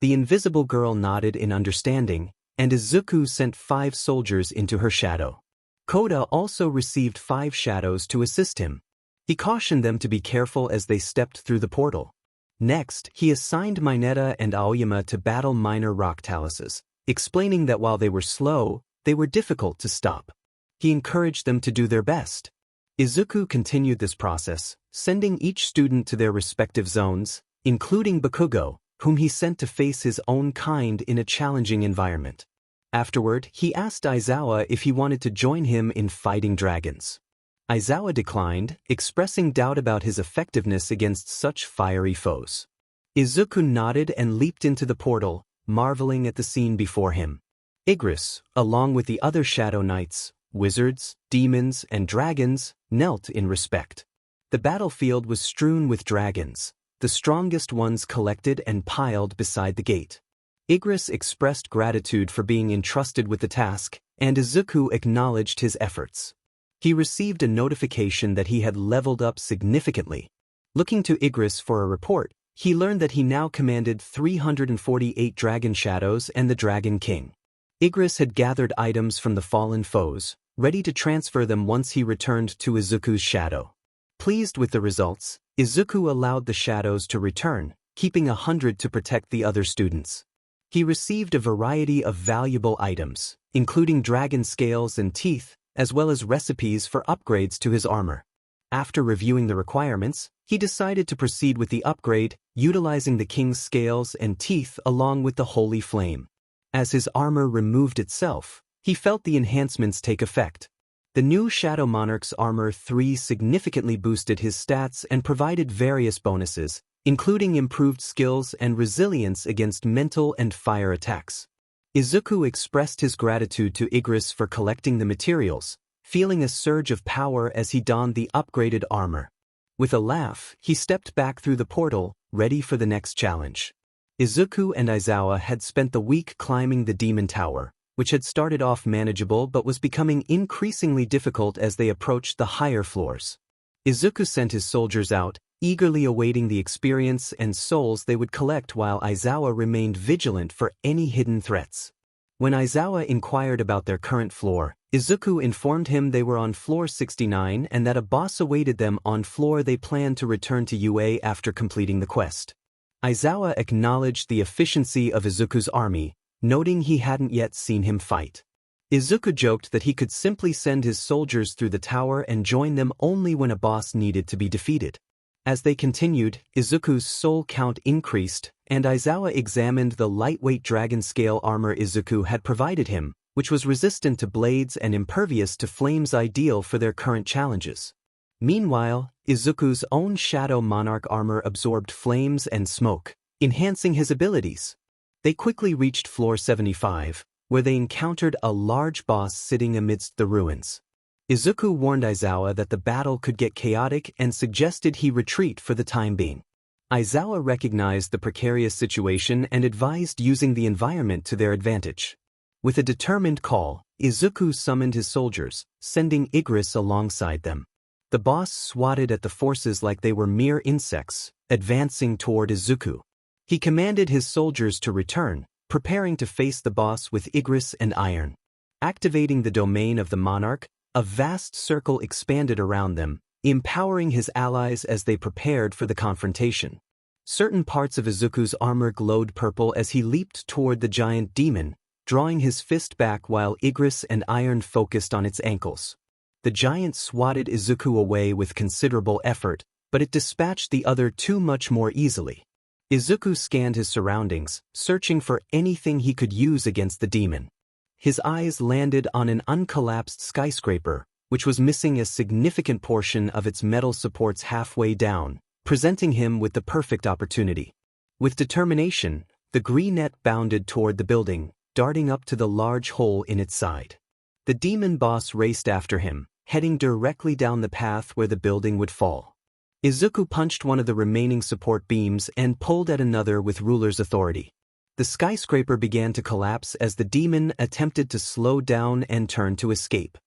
The invisible girl nodded in understanding, and Izuku sent 5 soldiers into her shadow. Koda also received 5 shadows to assist him. He cautioned them to be careful as they stepped through the portal. Next, he assigned Mineta and Aoyama to battle minor rock taluses, explaining that while they were slow, they were difficult to stop. He encouraged them to do their best. Izuku continued this process, sending each student to their respective zones, including Bakugo, whom he sent to face his own kind in a challenging environment. Afterward, he asked Izawa if he wanted to join him in fighting dragons. Izawa declined, expressing doubt about his effectiveness against such fiery foes. Izuku nodded and leaped into the portal, marveling at the scene before him. Igris, along with the other Shadow Knights, wizards, demons, and dragons, knelt in respect. The battlefield was strewn with dragons, the strongest ones collected and piled beside the gate. Igris expressed gratitude for being entrusted with the task, and Izuku acknowledged his efforts. He received a notification that he had leveled up significantly. Looking to Igris for a report, he learned that he now commanded 348 dragon shadows and the Dragon King. Igris had gathered items from the fallen foes, ready to transfer them once he returned to Izuku's shadow. Pleased with the results, Izuku allowed the shadows to return, keeping 100 to protect the other students. He received a variety of valuable items, including dragon scales and teeth, as well as recipes for upgrades to his armor. After reviewing the requirements, he decided to proceed with the upgrade, utilizing the king's scales and teeth along with the holy flame. As his armor removed itself, he felt the enhancements take effect. The new Shadow Monarch's Armor 3 significantly boosted his stats and provided various bonuses, including improved skills and resilience against mental and fire attacks. Izuku expressed his gratitude to Igris for collecting the materials, feeling a surge of power as he donned the upgraded armor. With a laugh, he stepped back through the portal, ready for the next challenge. Izuku and Aizawa had spent the week climbing the Demon Tower, which had started off manageable but was becoming increasingly difficult as they approached the higher floors. Izuku sent his soldiers out, eagerly awaiting the experience and souls they would collect, while Aizawa remained vigilant for any hidden threats. When Aizawa inquired about their current floor, Izuku informed him they were on floor 69 and that a boss awaited them on floor they planned to return to UA after completing the quest. Aizawa acknowledged the efficiency of Izuku's army, noting he hadn't yet seen him fight. Izuku joked that he could simply send his soldiers through the tower and join them only when a boss needed to be defeated. As they continued, Izuku's soul count increased, and Aizawa examined the lightweight dragon-scale armor Izuku had provided him, which was resistant to blades and impervious to flames, ideal for their current challenges. Meanwhile, Izuku's own Shadow Monarch armor absorbed flames and smoke, enhancing his abilities. They quickly reached floor 75, where they encountered a large boss sitting amidst the ruins. Izuku warned Aizawa that the battle could get chaotic and suggested he retreat for the time being. Aizawa recognized the precarious situation and advised using the environment to their advantage. With a determined call, Izuku summoned his soldiers, sending Igris alongside them. The boss swatted at the forces like they were mere insects, advancing toward Izuku. He commanded his soldiers to return, preparing to face the boss with Igris and iron. Activating the domain of the monarch, a vast circle expanded around them, empowering his allies as they prepared for the confrontation. Certain parts of Izuku's armor glowed purple as he leaped toward the giant demon, drawing his fist back while Igris and iron focused on its ankles. The giant swatted Izuku away with considerable effort, but it dispatched the other two much more easily. Izuku scanned his surroundings, searching for anything he could use against the demon. His eyes landed on an uncollapsed skyscraper, which was missing a significant portion of its metal supports halfway down, presenting him with the perfect opportunity. With determination, the greenette bounded toward the building, darting up to the large hole in its side. The demon boss raced after him, heading directly down the path where the building would fall. Izuku punched one of the remaining support beams and pulled at another with ruler's authority. The skyscraper began to collapse as the demon attempted to slow down and turn to escape.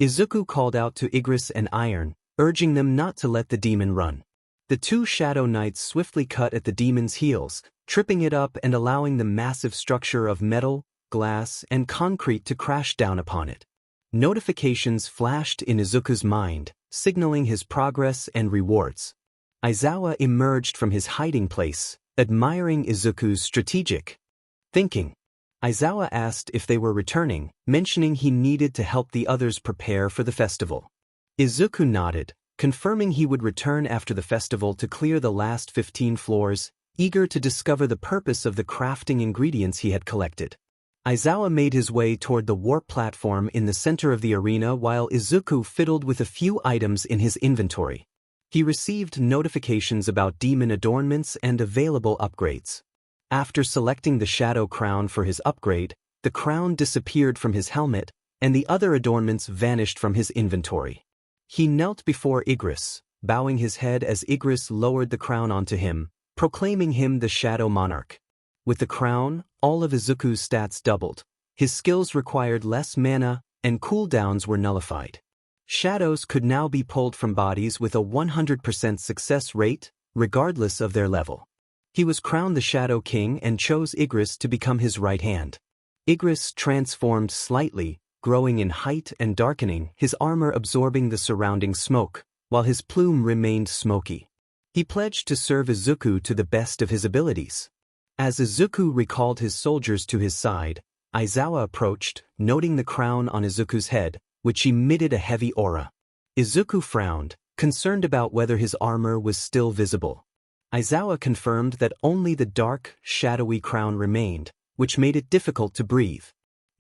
Izuku called out to Igris and Iron, urging them not to let the demon run. The two Shadow Knights swiftly cut at the demon's heels, tripping it up and allowing the massive structure of metal, glass, and concrete to crash down upon it. Notifications flashed in Izuku's mind, signaling his progress and rewards. Aizawa emerged from his hiding place, admiring Izuku's strategic thinking. Aizawa asked if they were returning, mentioning he needed to help the others prepare for the festival. Izuku nodded, confirming he would return after the festival to clear the last 15 floors, eager to discover the purpose of the crafting ingredients he had collected. Aizawa made his way toward the warp platform in the center of the arena while Izuku fiddled with a few items in his inventory. He received notifications about demon adornments and available upgrades. After selecting the shadow crown for his upgrade, the crown disappeared from his helmet, and the other adornments vanished from his inventory. He knelt before Igris, bowing his head as Igris lowered the crown onto him, proclaiming him the Shadow Monarch. With the crown, all of Izuku's stats doubled. His skills required less mana, and cooldowns were nullified. Shadows could now be pulled from bodies with a 100% success rate, regardless of their level. He was crowned the Shadow King and chose Igris to become his right hand. Igris transformed slightly, growing in height and darkening, his armor absorbing the surrounding smoke, while his plume remained smoky. He pledged to serve Izuku to the best of his abilities. As Izuku recalled his soldiers to his side, Aizawa approached, noting the crown on Izuku's head, which emitted a heavy aura. Izuku frowned, concerned about whether his armor was still visible. Aizawa confirmed that only the dark, shadowy crown remained, which made it difficult to breathe.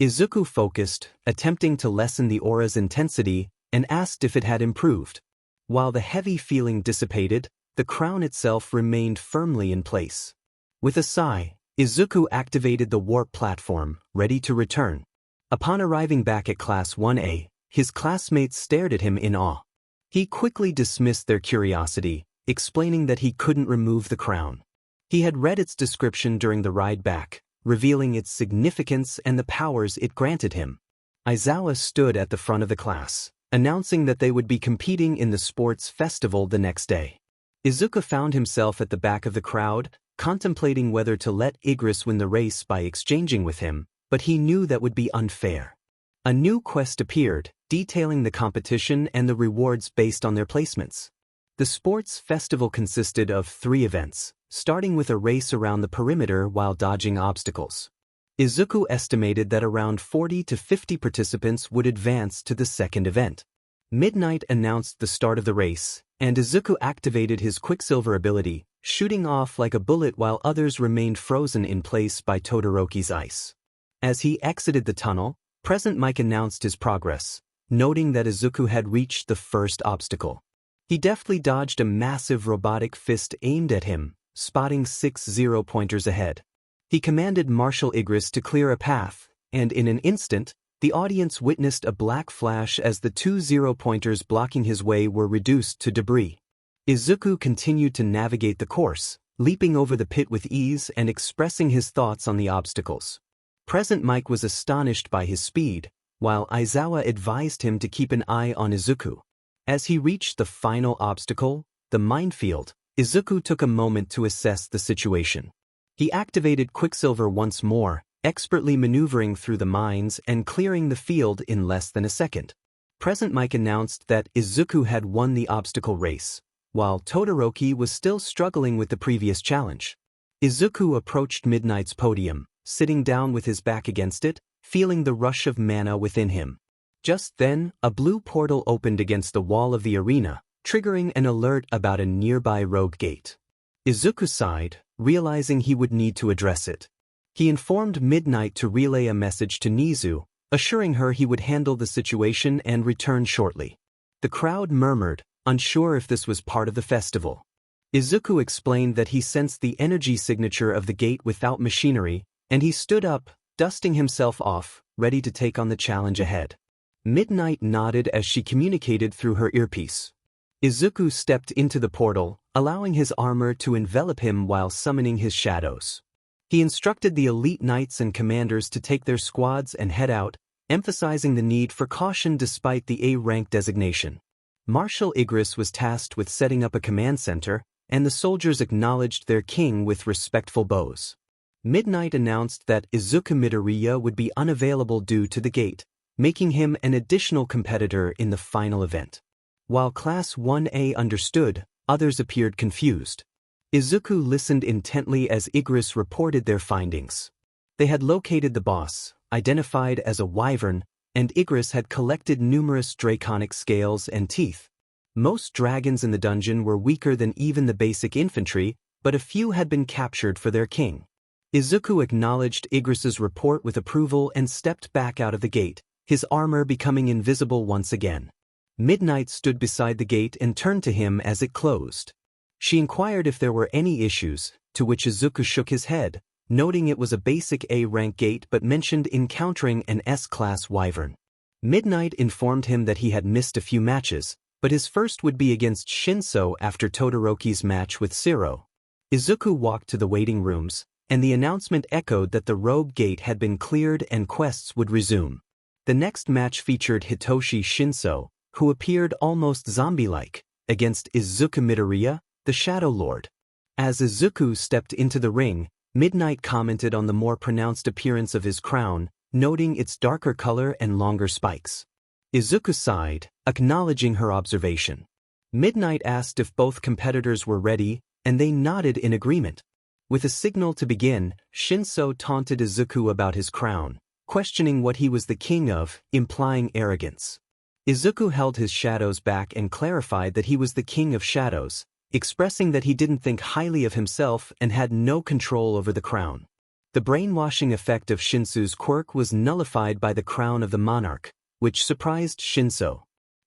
Izuku focused, attempting to lessen the aura's intensity, and asked if it had improved. While the heavy feeling dissipated, the crown itself remained firmly in place. With a sigh, Izuku activated the warp platform, ready to return. Upon arriving back at Class 1A, his classmates stared at him in awe. He quickly dismissed their curiosity, explaining that he couldn't remove the crown. He had read its description during the ride back, revealing its significance and the powers it granted him. Aizawa stood at the front of the class, announcing that they would be competing in the sports festival the next day. Izuku found himself at the back of the crowd, contemplating whether to let Igris win the race by exchanging with him, but he knew that would be unfair. A new quest appeared, detailing the competition and the rewards based on their placements. The sports festival consisted of 3 events, starting with a race around the perimeter while dodging obstacles. Izuku estimated that around 40 to 50 participants would advance to the second event. Midnight announced the start of the race, and Izuku activated his Quicksilver ability, shooting off like a bullet while others remained frozen in place by Todoroki's ice. As he exited the tunnel, Present Mike announced his progress, noting that Izuku had reached the first obstacle. He deftly dodged a massive robotic fist aimed at him, spotting 6 0-pointers ahead. He commanded Marshal Igris to clear a path, and in an instant, the audience witnessed a black flash as the 2 0-pointers blocking his way were reduced to debris. Izuku continued to navigate the course, leaping over the pit with ease and expressing his thoughts on the obstacles. Present Mike was astonished by his speed, while Aizawa advised him to keep an eye on Izuku. As he reached the final obstacle, the minefield, Izuku took a moment to assess the situation. He activated Quicksilver once more, expertly maneuvering through the mines and clearing the field in less than a second. Present Mike announced that Izuku had won the obstacle race, while Todoroki was still struggling with the previous challenge. Izuku approached Midnight's podium, sitting down with his back against it, feeling the rush of mana within him. Just then, a blue portal opened against the wall of the arena, triggering an alert about a nearby rogue gate. Izuku sighed, realizing he would need to address it. He informed Midnight to relay a message to Nizu, assuring her he would handle the situation and return shortly. The crowd murmured, unsure if this was part of the festival. Izuku explained that he sensed the energy signature of the gate without machinery, and he stood up, dusting himself off, ready to take on the challenge ahead. Midnight nodded as she communicated through her earpiece. Izuku stepped into the portal, allowing his armor to envelop him while summoning his shadows. He instructed the elite knights and commanders to take their squads and head out, emphasizing the need for caution despite the A-rank designation. Marshal Igris was tasked with setting up a command center, and the soldiers acknowledged their king with respectful bows. Midnight announced that Izuku Midoriya would be unavailable due to the gate, making him an additional competitor in the final event. While Class 1A understood, others appeared confused. Izuku listened intently as Igris reported their findings. They had located the boss, identified as a wyvern, and Igris had collected numerous draconic scales and teeth. Most dragons in the dungeon were weaker than even the basic infantry, but a few had been captured for their king. Izuku acknowledged Igris's report with approval and stepped back out of the gate, his armor becoming invisible once again. Midnight stood beside the gate and turned to him as it closed. She inquired if there were any issues, to which Izuku shook his head, noting it was a basic A-rank gate but mentioned encountering an S-class wyvern. Midnight informed him that he had missed a few matches, but his first would be against Shinso after Todoroki's match with Siro. Izuku walked to the waiting rooms, and the announcement echoed that the rogue gate had been cleared and quests would resume. The next match featured Hitoshi Shinso, who appeared almost zombie-like, against Izuku Midoriya, the Shadow Lord. As Izuku stepped into the ring, Midnight commented on the more pronounced appearance of his crown, noting its darker color and longer spikes. Izuku sighed, acknowledging her observation. Midnight asked if both competitors were ready, and they nodded in agreement. With a signal to begin, Shinso taunted Izuku about his crown, questioning what he was the king of, implying arrogance. Izuku held his shadows back and clarified that he was the king of shadows, expressing that he didn't think highly of himself and had no control over the crown. The brainwashing effect of Shinsu's quirk was nullified by the crown of the monarch, which surprised Shinso.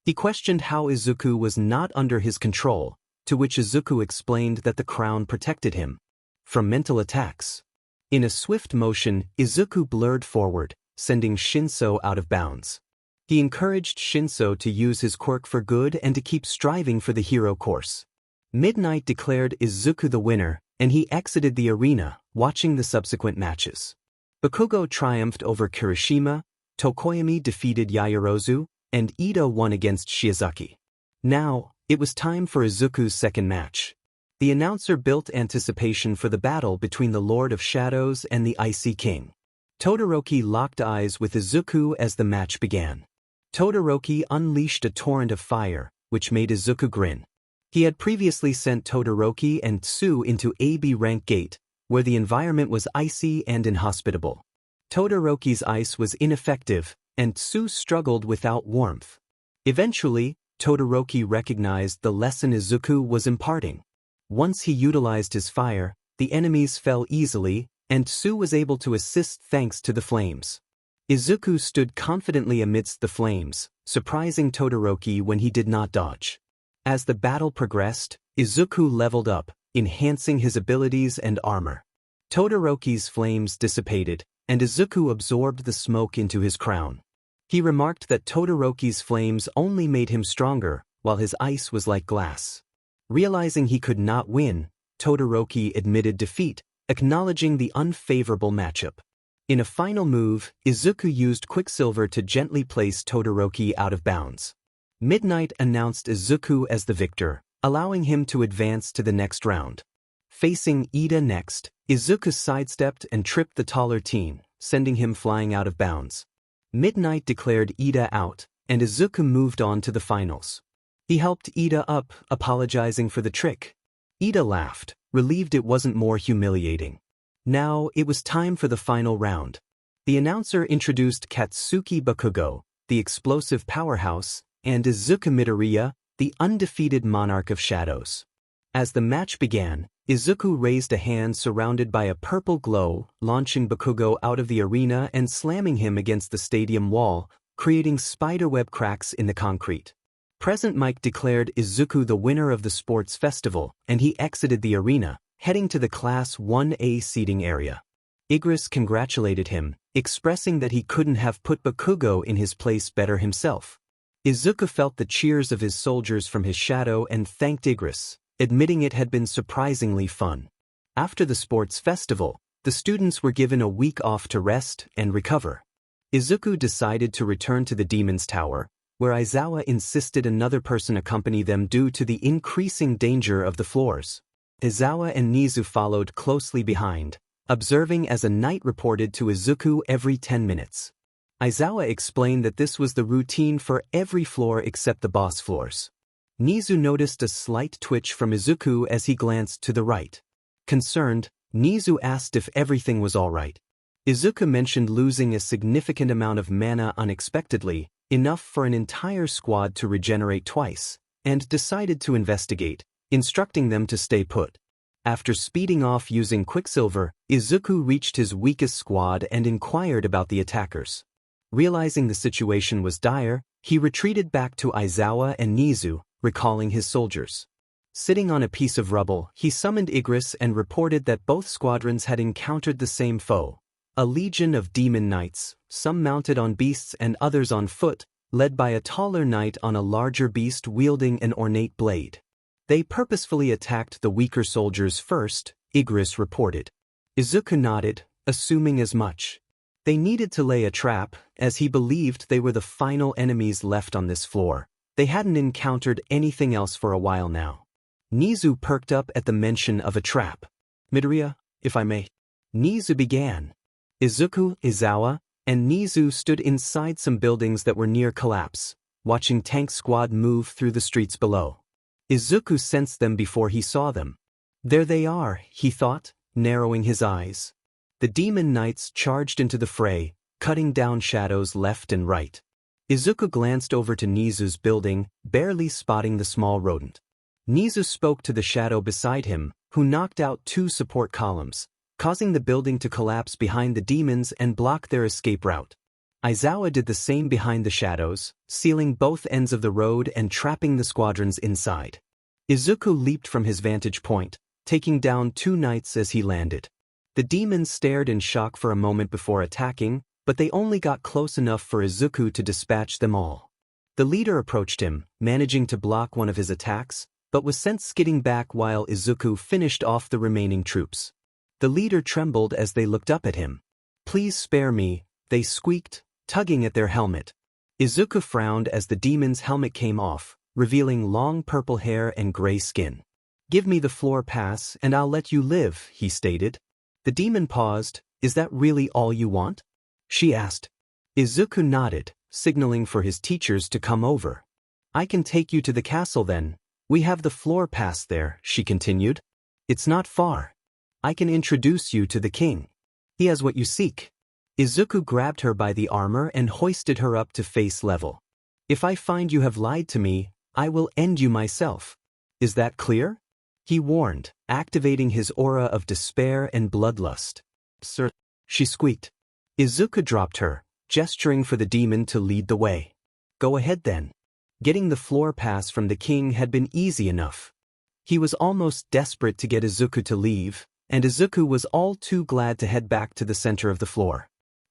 He questioned how Izuku was not under his control, to which Izuku explained that the crown protected him from mental attacks. In a swift motion, Izuku blurred forward, sending Shinso out of bounds. He encouraged Shinso to use his quirk for good and to keep striving for the hero course. Midnight declared Izuku the winner, and he exited the arena, watching the subsequent matches. Bakugo triumphed over Kirishima, Tokoyami defeated Yaoyorozu, and Ida won against Shiozaki. Now, it was time for Izuku's second match. The announcer built anticipation for the battle between the Lord of Shadows and the Icy King. Todoroki locked eyes with Izuku as the match began. Todoroki unleashed a torrent of fire, which made Izuku grin. He had previously sent Todoroki and Tsu into AB rank gate, where the environment was icy and inhospitable. Todoroki's ice was ineffective, and Tsu struggled without warmth. Eventually, Todoroki recognized the lesson Izuku was imparting. Once he utilized his fire, the enemies fell easily, and Tsu was able to assist thanks to the flames. Izuku stood confidently amidst the flames, surprising Todoroki when he did not dodge. As the battle progressed, Izuku leveled up, enhancing his abilities and armor. Todoroki's flames dissipated, and Izuku absorbed the smoke into his crown. He remarked that Todoroki's flames only made him stronger, while his ice was like glass. Realizing he could not win, Todoroki admitted defeat, acknowledging the unfavorable matchup. In a final move, Izuku used Quicksilver to gently place Todoroki out of bounds. Midnight announced Izuku as the victor, allowing him to advance to the next round. Facing Ida next, Izuku sidestepped and tripped the taller teen, sending him flying out of bounds. Midnight declared Ida out, and Izuku moved on to the finals. He helped Ida up, apologizing for the trick. Ida laughed, relieved it wasn't more humiliating. Now, it was time for the final round. The announcer introduced Katsuki Bakugo, the explosive powerhouse, and Izuku Midoriya, the undefeated monarch of shadows. As the match began, Izuku raised a hand surrounded by a purple glow, launching Bakugo out of the arena and slamming him against the stadium wall, creating spiderweb cracks in the concrete. Present Mike declared Izuku the winner of the sports festival, and he exited the arena, heading to the Class 1A seating area. Igris congratulated him, expressing that he couldn't have put Bakugo in his place better himself. Izuku felt the cheers of his soldiers from his shadow and thanked Igris, admitting it had been surprisingly fun. After the sports festival, the students were given a week off to rest and recover. Izuku decided to return to the Demon's Tower, where Aizawa insisted another person accompany them due to the increasing danger of the floors. Aizawa and Nizu followed closely behind, observing as a knight reported to Izuku every 10 minutes. Aizawa explained that this was the routine for every floor except the boss floors. Nizu noticed a slight twitch from Izuku as he glanced to the right. Concerned, Nizu asked if everything was all right. Izuku mentioned losing a significant amount of mana unexpectedly, enough for an entire squad to regenerate twice, and decided to investigate, instructing them to stay put. After speeding off using Quicksilver, Izuku reached his weakest squad and inquired about the attackers. Realizing the situation was dire, he retreated back to Aizawa and Nizu, recalling his soldiers. Sitting on a piece of rubble, he summoned Igris and reported that both squadrons had encountered the same foe. A legion of demon knights, some mounted on beasts and others on foot, led by a taller knight on a larger beast wielding an ornate blade. They purposefully attacked the weaker soldiers first, Igris reported. Izuku nodded, assuming as much. They needed to lay a trap, as he believed they were the final enemies left on this floor. They hadn't encountered anything else for a while now. Nizu perked up at the mention of a trap. Midoriya, if I may. Nizu began. Izuku, Aizawa, and Nizu stood inside some buildings that were near collapse, watching tank squad move through the streets below. Izuku sensed them before he saw them. There they are, he thought, narrowing his eyes. The demon knights charged into the fray, cutting down shadows left and right. Izuku glanced over to Nizu's building, barely spotting the small rodent. Nizu spoke to the shadow beside him, who knocked out 2 support columns, causing the building to collapse behind the demons and block their escape route. Aizawa did the same behind the shadows, sealing both ends of the road and trapping the squadrons inside. Izuku leaped from his vantage point, taking down 2 knights as he landed. The demons stared in shock for a moment before attacking, but they only got close enough for Izuku to dispatch them all. The leader approached him, managing to block one of his attacks, but was sent skidding back while Izuku finished off the remaining troops. The leader trembled as they looked up at him. "Please spare me," they squeaked, tugging at their helmet. Izuku frowned as the demon's helmet came off, revealing long purple hair and gray skin. "Give me the floor pass and I'll let you live," he stated. The demon paused. "Is that really all you want?" she asked. Izuku nodded, signaling for his teachers to come over. "I can take you to the castle then. We have the floor pass there," she continued. "It's not far. I can introduce you to the king. He has what you seek." Izuku grabbed her by the armor and hoisted her up to face level. "If I find you have lied to me, I will end you myself. Is that clear?" he warned, activating his aura of despair and bloodlust. "Sir," she squeaked. Izuku dropped her, gesturing for the demon to lead the way. "Go ahead then." Getting the floor pass from the king had been easy enough. He was almost desperate to get Izuku to leave, and Izuku was all too glad to head back to the center of the floor.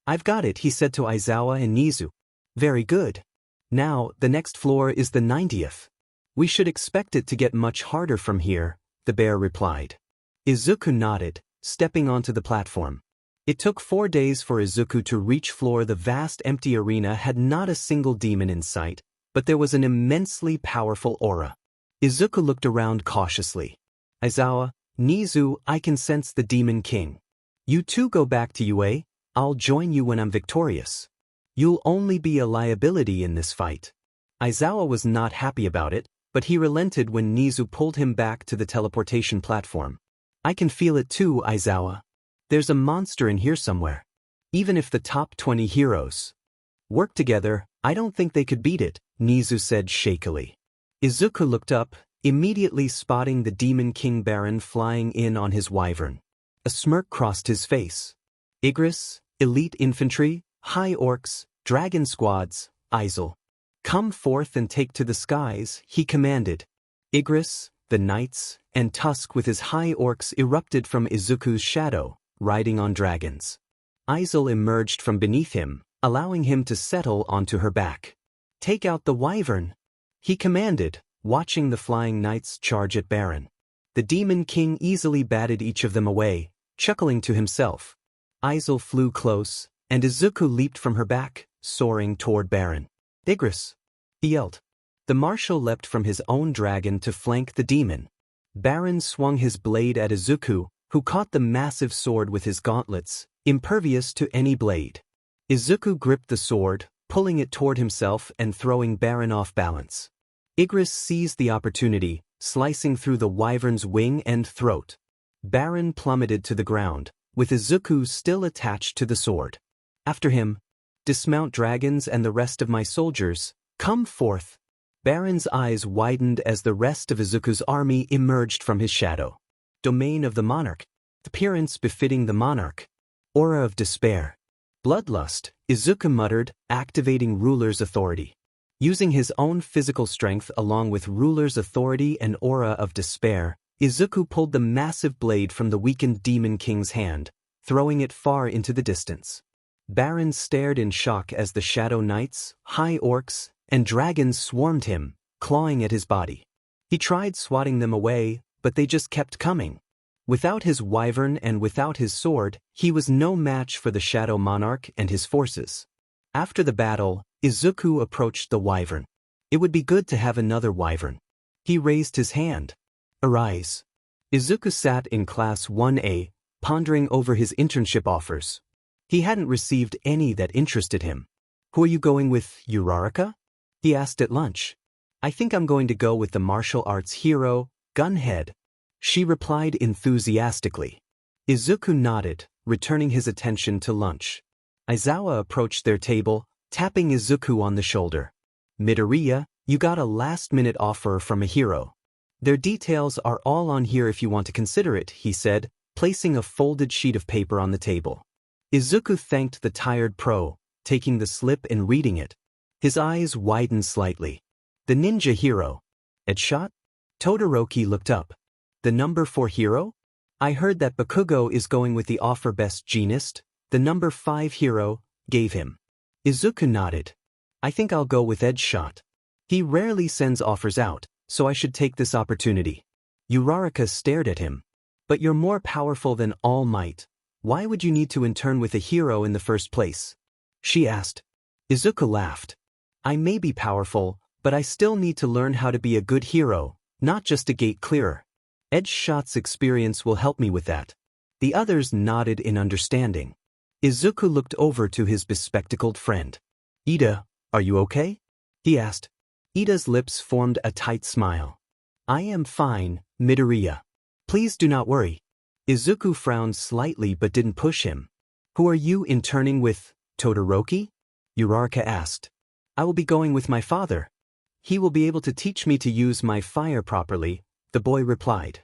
"I've got it," he said to Aizawa and Nizu. "Very good. Now, the next floor is the 90th. We should expect it to get much harder from here," the bear replied. Izuku nodded, stepping onto the platform. It took 4 days for Izuku to reach floor. The vast empty arena had not a single demon in sight, but there was an immensely powerful aura. Izuku looked around cautiously. "Aizawa, Nizu, I can sense the Demon King. You two go back to UA, I'll join you when I'm victorious. You'll only be a liability in this fight." Aizawa was not happy about it, but he relented when Nizu pulled him back to the teleportation platform. "I can feel it too, Aizawa. There's a monster in here somewhere. Even if the top 20 heroes work together, I don't think they could beat it," Nizu said shakily. Izuku looked up, immediately spotting the Demon King Baron flying in on his wyvern. A smirk crossed his face. "Igris, elite infantry, high orcs, dragon squads, Izel. Come forth and take to the skies," he commanded. Igris, the knights, and Tusk with his high orcs erupted from Izuku's shadow, riding on dragons. Izel emerged from beneath him, allowing him to settle onto her back. "Take out the wyvern," he commanded, watching the flying knights charge at Baron. The Demon King easily batted each of them away, chuckling to himself. Izel flew close, and Izuku leaped from her back, soaring toward Baron. "Igris!" he yelled. The marshal leapt from his own dragon to flank the demon. Baron swung his blade at Izuku, who caught the massive sword with his gauntlets, impervious to any blade. Izuku gripped the sword, pulling it toward himself and throwing Baron off balance. Igris seized the opportunity, slicing through the wyvern's wing and throat. Baron plummeted to the ground, with Izuku still attached to the sword. "After him. Dismount dragons and the rest of my soldiers, come forth." Baron's eyes widened as the rest of Izuku's army emerged from his shadow. Domain of the monarch. Appearance befitting the monarch. Aura of despair. Bloodlust, Izuku muttered, activating ruler's authority. Using his own physical strength along with ruler's authority and aura of despair, Izuku pulled the massive blade from the weakened Demon King's hand, throwing it far into the distance. Baron stared in shock as the Shadow Knights, High Orcs, and dragons swarmed him, clawing at his body. He tried swatting them away, but they just kept coming. Without his wyvern and without his sword, he was no match for the Shadow Monarch and his forces. After the battle, Izuku approached the wyvern. It would be good to have another wyvern. He raised his hand. "Arise." Izuku sat in Class 1A, pondering over his internship offers. He hadn't received any that interested him. "Who are you going with, Uraraka?" he asked at lunch. "I think I'm going to go with the martial arts hero, Gunhead," she replied enthusiastically. Izuku nodded, returning his attention to lunch. Aizawa approached their table, tapping Izuku on the shoulder. "Midoriya, you got a last-minute offer from a hero. Their details are all on here if you want to consider it," he said, placing a folded sheet of paper on the table. Izuku thanked the tired pro, taking the slip and reading it. His eyes widened slightly. The ninja hero. Headshot? Todoroki looked up. The number 4 hero? I heard that Bakugo is going with the offer best genist. The number 5 hero gave him. Izuku nodded. I think I'll go with Headshot. He rarely sends offers out, so I should take this opportunity. Uraraka stared at him. But you're more powerful than All Might. Why would you need to intern with a hero in the first place? She asked. Izuku laughed. I may be powerful, but I still need to learn how to be a good hero, not just a gate clearer. Headshot's experience will help me with that. The others nodded in understanding. Izuku looked over to his bespectacled friend. Ida, are you okay? He asked. Ida's lips formed a tight smile. I am fine, Midoriya. Please do not worry. Izuku frowned slightly but didn't push him. Who are you interning with, Todoroki? Uraraka asked. I will be going with my father. He will be able to teach me to use my fire properly, the boy replied.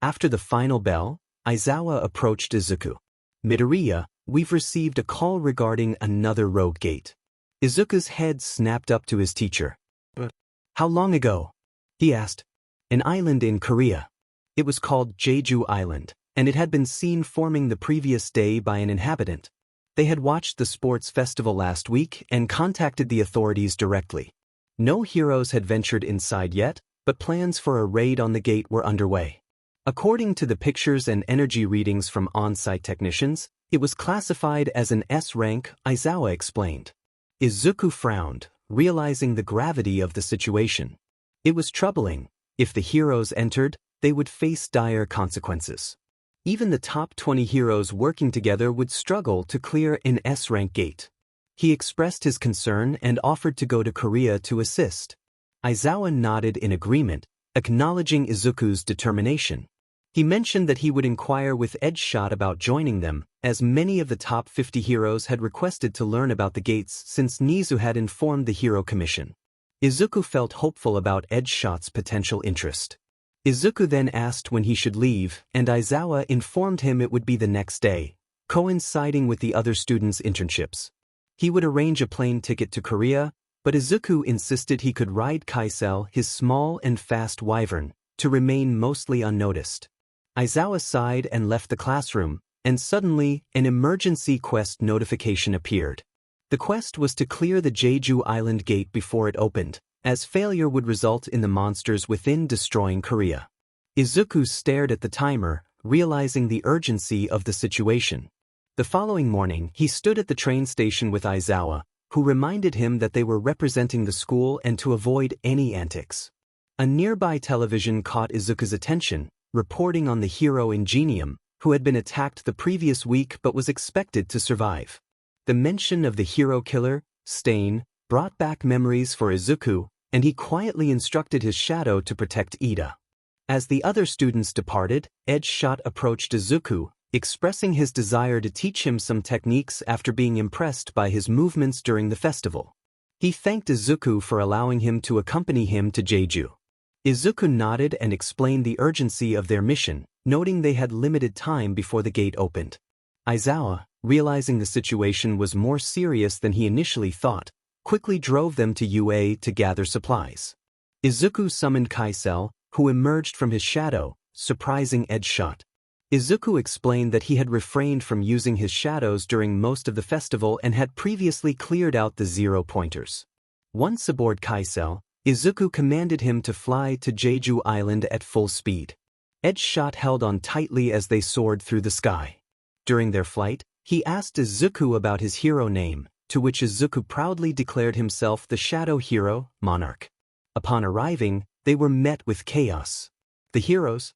After the final bell, Aizawa approached Izuku. Midoriya, we've received a call regarding another rogue gate. Izuku's head snapped up to his teacher. But how long ago? He asked. An island in Korea. It was called Jeju Island, and it had been seen forming the previous day by an inhabitant. They had watched the sports festival last week and contacted the authorities directly. No heroes had ventured inside yet, but plans for a raid on the gate were underway. According to the pictures and energy readings from on-site technicians, it was classified as an S rank, Aizawa explained. Izuku frowned, realizing the gravity of the situation. It was troubling. If the heroes entered, they would face dire consequences. Even the top 20 heroes working together would struggle to clear an S-rank gate. He expressed his concern and offered to go to Korea to assist. Aizawa nodded in agreement, acknowledging Izuku's determination. He mentioned that he would inquire with Headshot about joining them, as many of the top 50 heroes had requested to learn about the gates since Nizu had informed the Hero Commission. Izuku felt hopeful about Headshot's potential interest. Izuku then asked when he should leave, and Aizawa informed him it would be the next day, coinciding with the other students' internships. He would arrange a plane ticket to Korea, but Izuku insisted he could ride Kaisel, his small and fast wyvern, to remain mostly unnoticed. Aizawa sighed and left the classroom, and suddenly, an emergency quest notification appeared. The quest was to clear the Jeju Island gate before it opened, as failure would result in the monsters within destroying Korea. Izuku stared at the timer, realizing the urgency of the situation. The following morning, he stood at the train station with Aizawa, who reminded him that they were representing the school and to avoid any antics. A nearby television caught Izuku's attention, reporting on the hero Ingenium, who had been attacked the previous week but was expected to survive. The mention of the hero killer, Stain, brought back memories for Izuku, and he quietly instructed his shadow to protect Ida. As the other students departed, Headshot approached Izuku, expressing his desire to teach him some techniques after being impressed by his movements during the festival. He thanked Izuku for allowing him to accompany him to Jeju. Izuku nodded and explained the urgency of their mission, noting they had limited time before the gate opened. Aizawa, realizing the situation was more serious than he initially thought, quickly drove them to UA to gather supplies. Izuku summoned Kaisel, who emerged from his shadow, surprising Headshot. Izuku explained that he had refrained from using his shadows during most of the festival and had previously cleared out the 0-pointers. Once aboard Kaisel, Izuku commanded him to fly to Jeju Island at full speed. Headshot held on tightly as they soared through the sky. During their flight, he asked Izuku about his hero name, to which Izuku proudly declared himself the shadow hero, Monarch. Upon arriving, they were met with chaos. The heroes,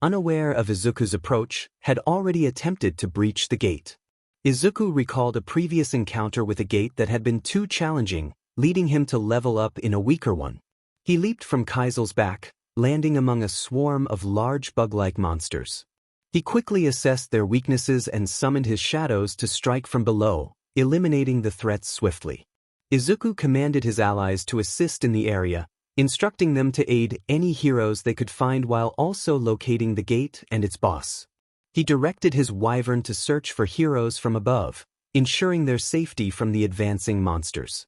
unaware of Izuku's approach, had already attempted to breach the gate. Izuku recalled a previous encounter with a gate that had been too challenging, leading him to level up in a weaker one. He leaped from Kaisel's back, landing among a swarm of large bug-like monsters. He quickly assessed their weaknesses and summoned his shadows to strike from below, eliminating the threats swiftly. Izuku commanded his allies to assist in the area, instructing them to aid any heroes they could find while also locating the gate and its boss. He directed his wyvern to search for heroes from above, ensuring their safety from the advancing monsters.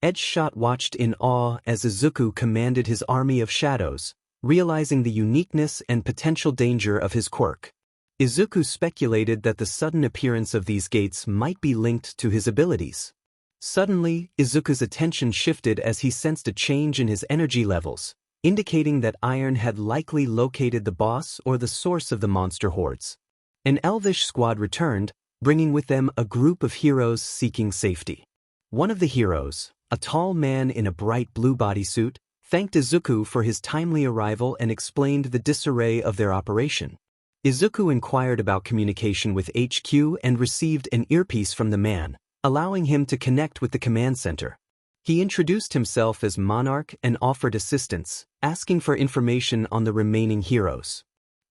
Edgeshot watched in awe as Izuku commanded his army of shadows, realizing the uniqueness and potential danger of his quirk. Izuku speculated that the sudden appearance of these gates might be linked to his abilities. Suddenly, Izuku's attention shifted as he sensed a change in his energy levels, indicating that Iron had likely located the boss or the source of the monster hordes. An elvish squad returned, bringing with them a group of heroes seeking safety. One of the heroes, a tall man in a bright blue bodysuit, thanked Izuku for his timely arrival and explained the disarray of their operation. Izuku inquired about communication with HQ and received an earpiece from the man, allowing him to connect with the command center. He introduced himself as Monarch and offered assistance, asking for information on the remaining heroes.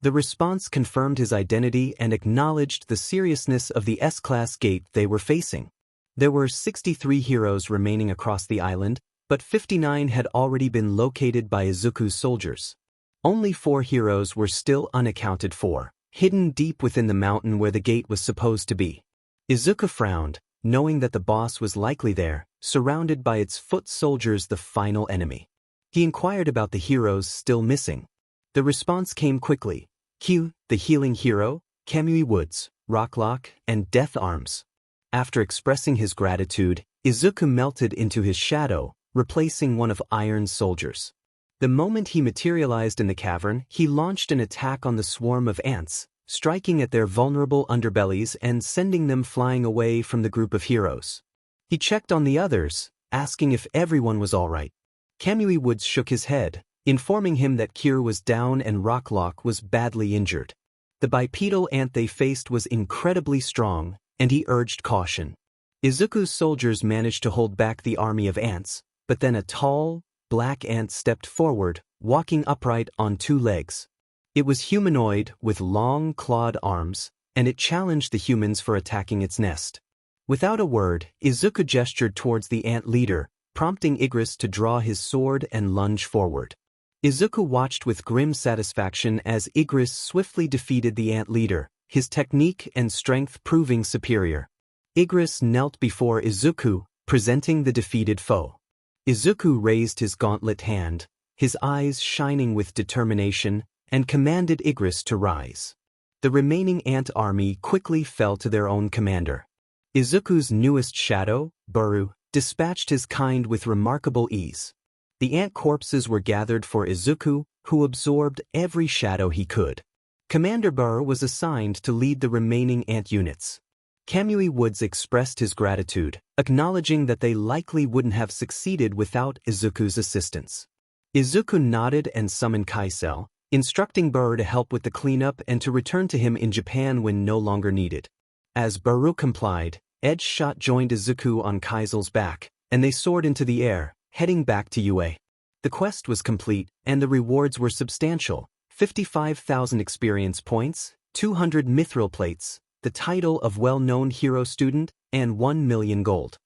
The response confirmed his identity and acknowledged the seriousness of the S-class gate they were facing. There were 63 heroes remaining across the island, but 59 had already been located by Izuku's soldiers. Only 4 heroes were still unaccounted for, hidden deep within the mountain where the gate was supposed to be. Izuku frowned, knowing that the boss was likely there, surrounded by its foot soldiers, the final enemy. He inquired about the heroes still missing. The response came quickly. Q, the healing hero, Kamui Woods, Rocklock, and Death Arms. After expressing his gratitude, Izuku melted into his shadow, replacing one of Iron's soldiers. The moment he materialized in the cavern, he launched an attack on the swarm of ants, striking at their vulnerable underbellies and sending them flying away from the group of heroes. He checked on the others, asking if everyone was all right. Kamui Woods shook his head, informing him that Kier was down and Rocklock was badly injured. The bipedal ant they faced was incredibly strong, and he urged caution. Izuku's soldiers managed to hold back the army of ants, but then a tall, black ant stepped forward, walking upright on 2 legs. It was humanoid with long, clawed arms, and it challenged the humans for attacking its nest. Without a word, Izuku gestured towards the ant leader, prompting Igris to draw his sword and lunge forward. Izuku watched with grim satisfaction as Igris swiftly defeated the ant leader, his technique and strength proving superior. Igris knelt before Izuku, presenting the defeated foe. Izuku raised his gauntlet hand, his eyes shining with determination, and commanded Igris to rise. The remaining ant army quickly fell to their own commander. Izuku's newest shadow, Buru, dispatched his kind with remarkable ease. The ant corpses were gathered for Izuku, who absorbed every shadow he could. Commander Buru was assigned to lead the remaining ant units. Kamui Woods expressed his gratitude, acknowledging that they likely wouldn't have succeeded without Izuku's assistance. Izuku nodded and summoned Kaisel, instructing Buru to help with the cleanup and to return to him in Japan when no longer needed. As Buru complied, Edgeshot joined Izuku on Kaisel's back, and they soared into the air, heading back to UA. The quest was complete, and the rewards were substantial: 55,000 experience points, 200 mithril plates, the title of well-known hero student, and 1 million gold.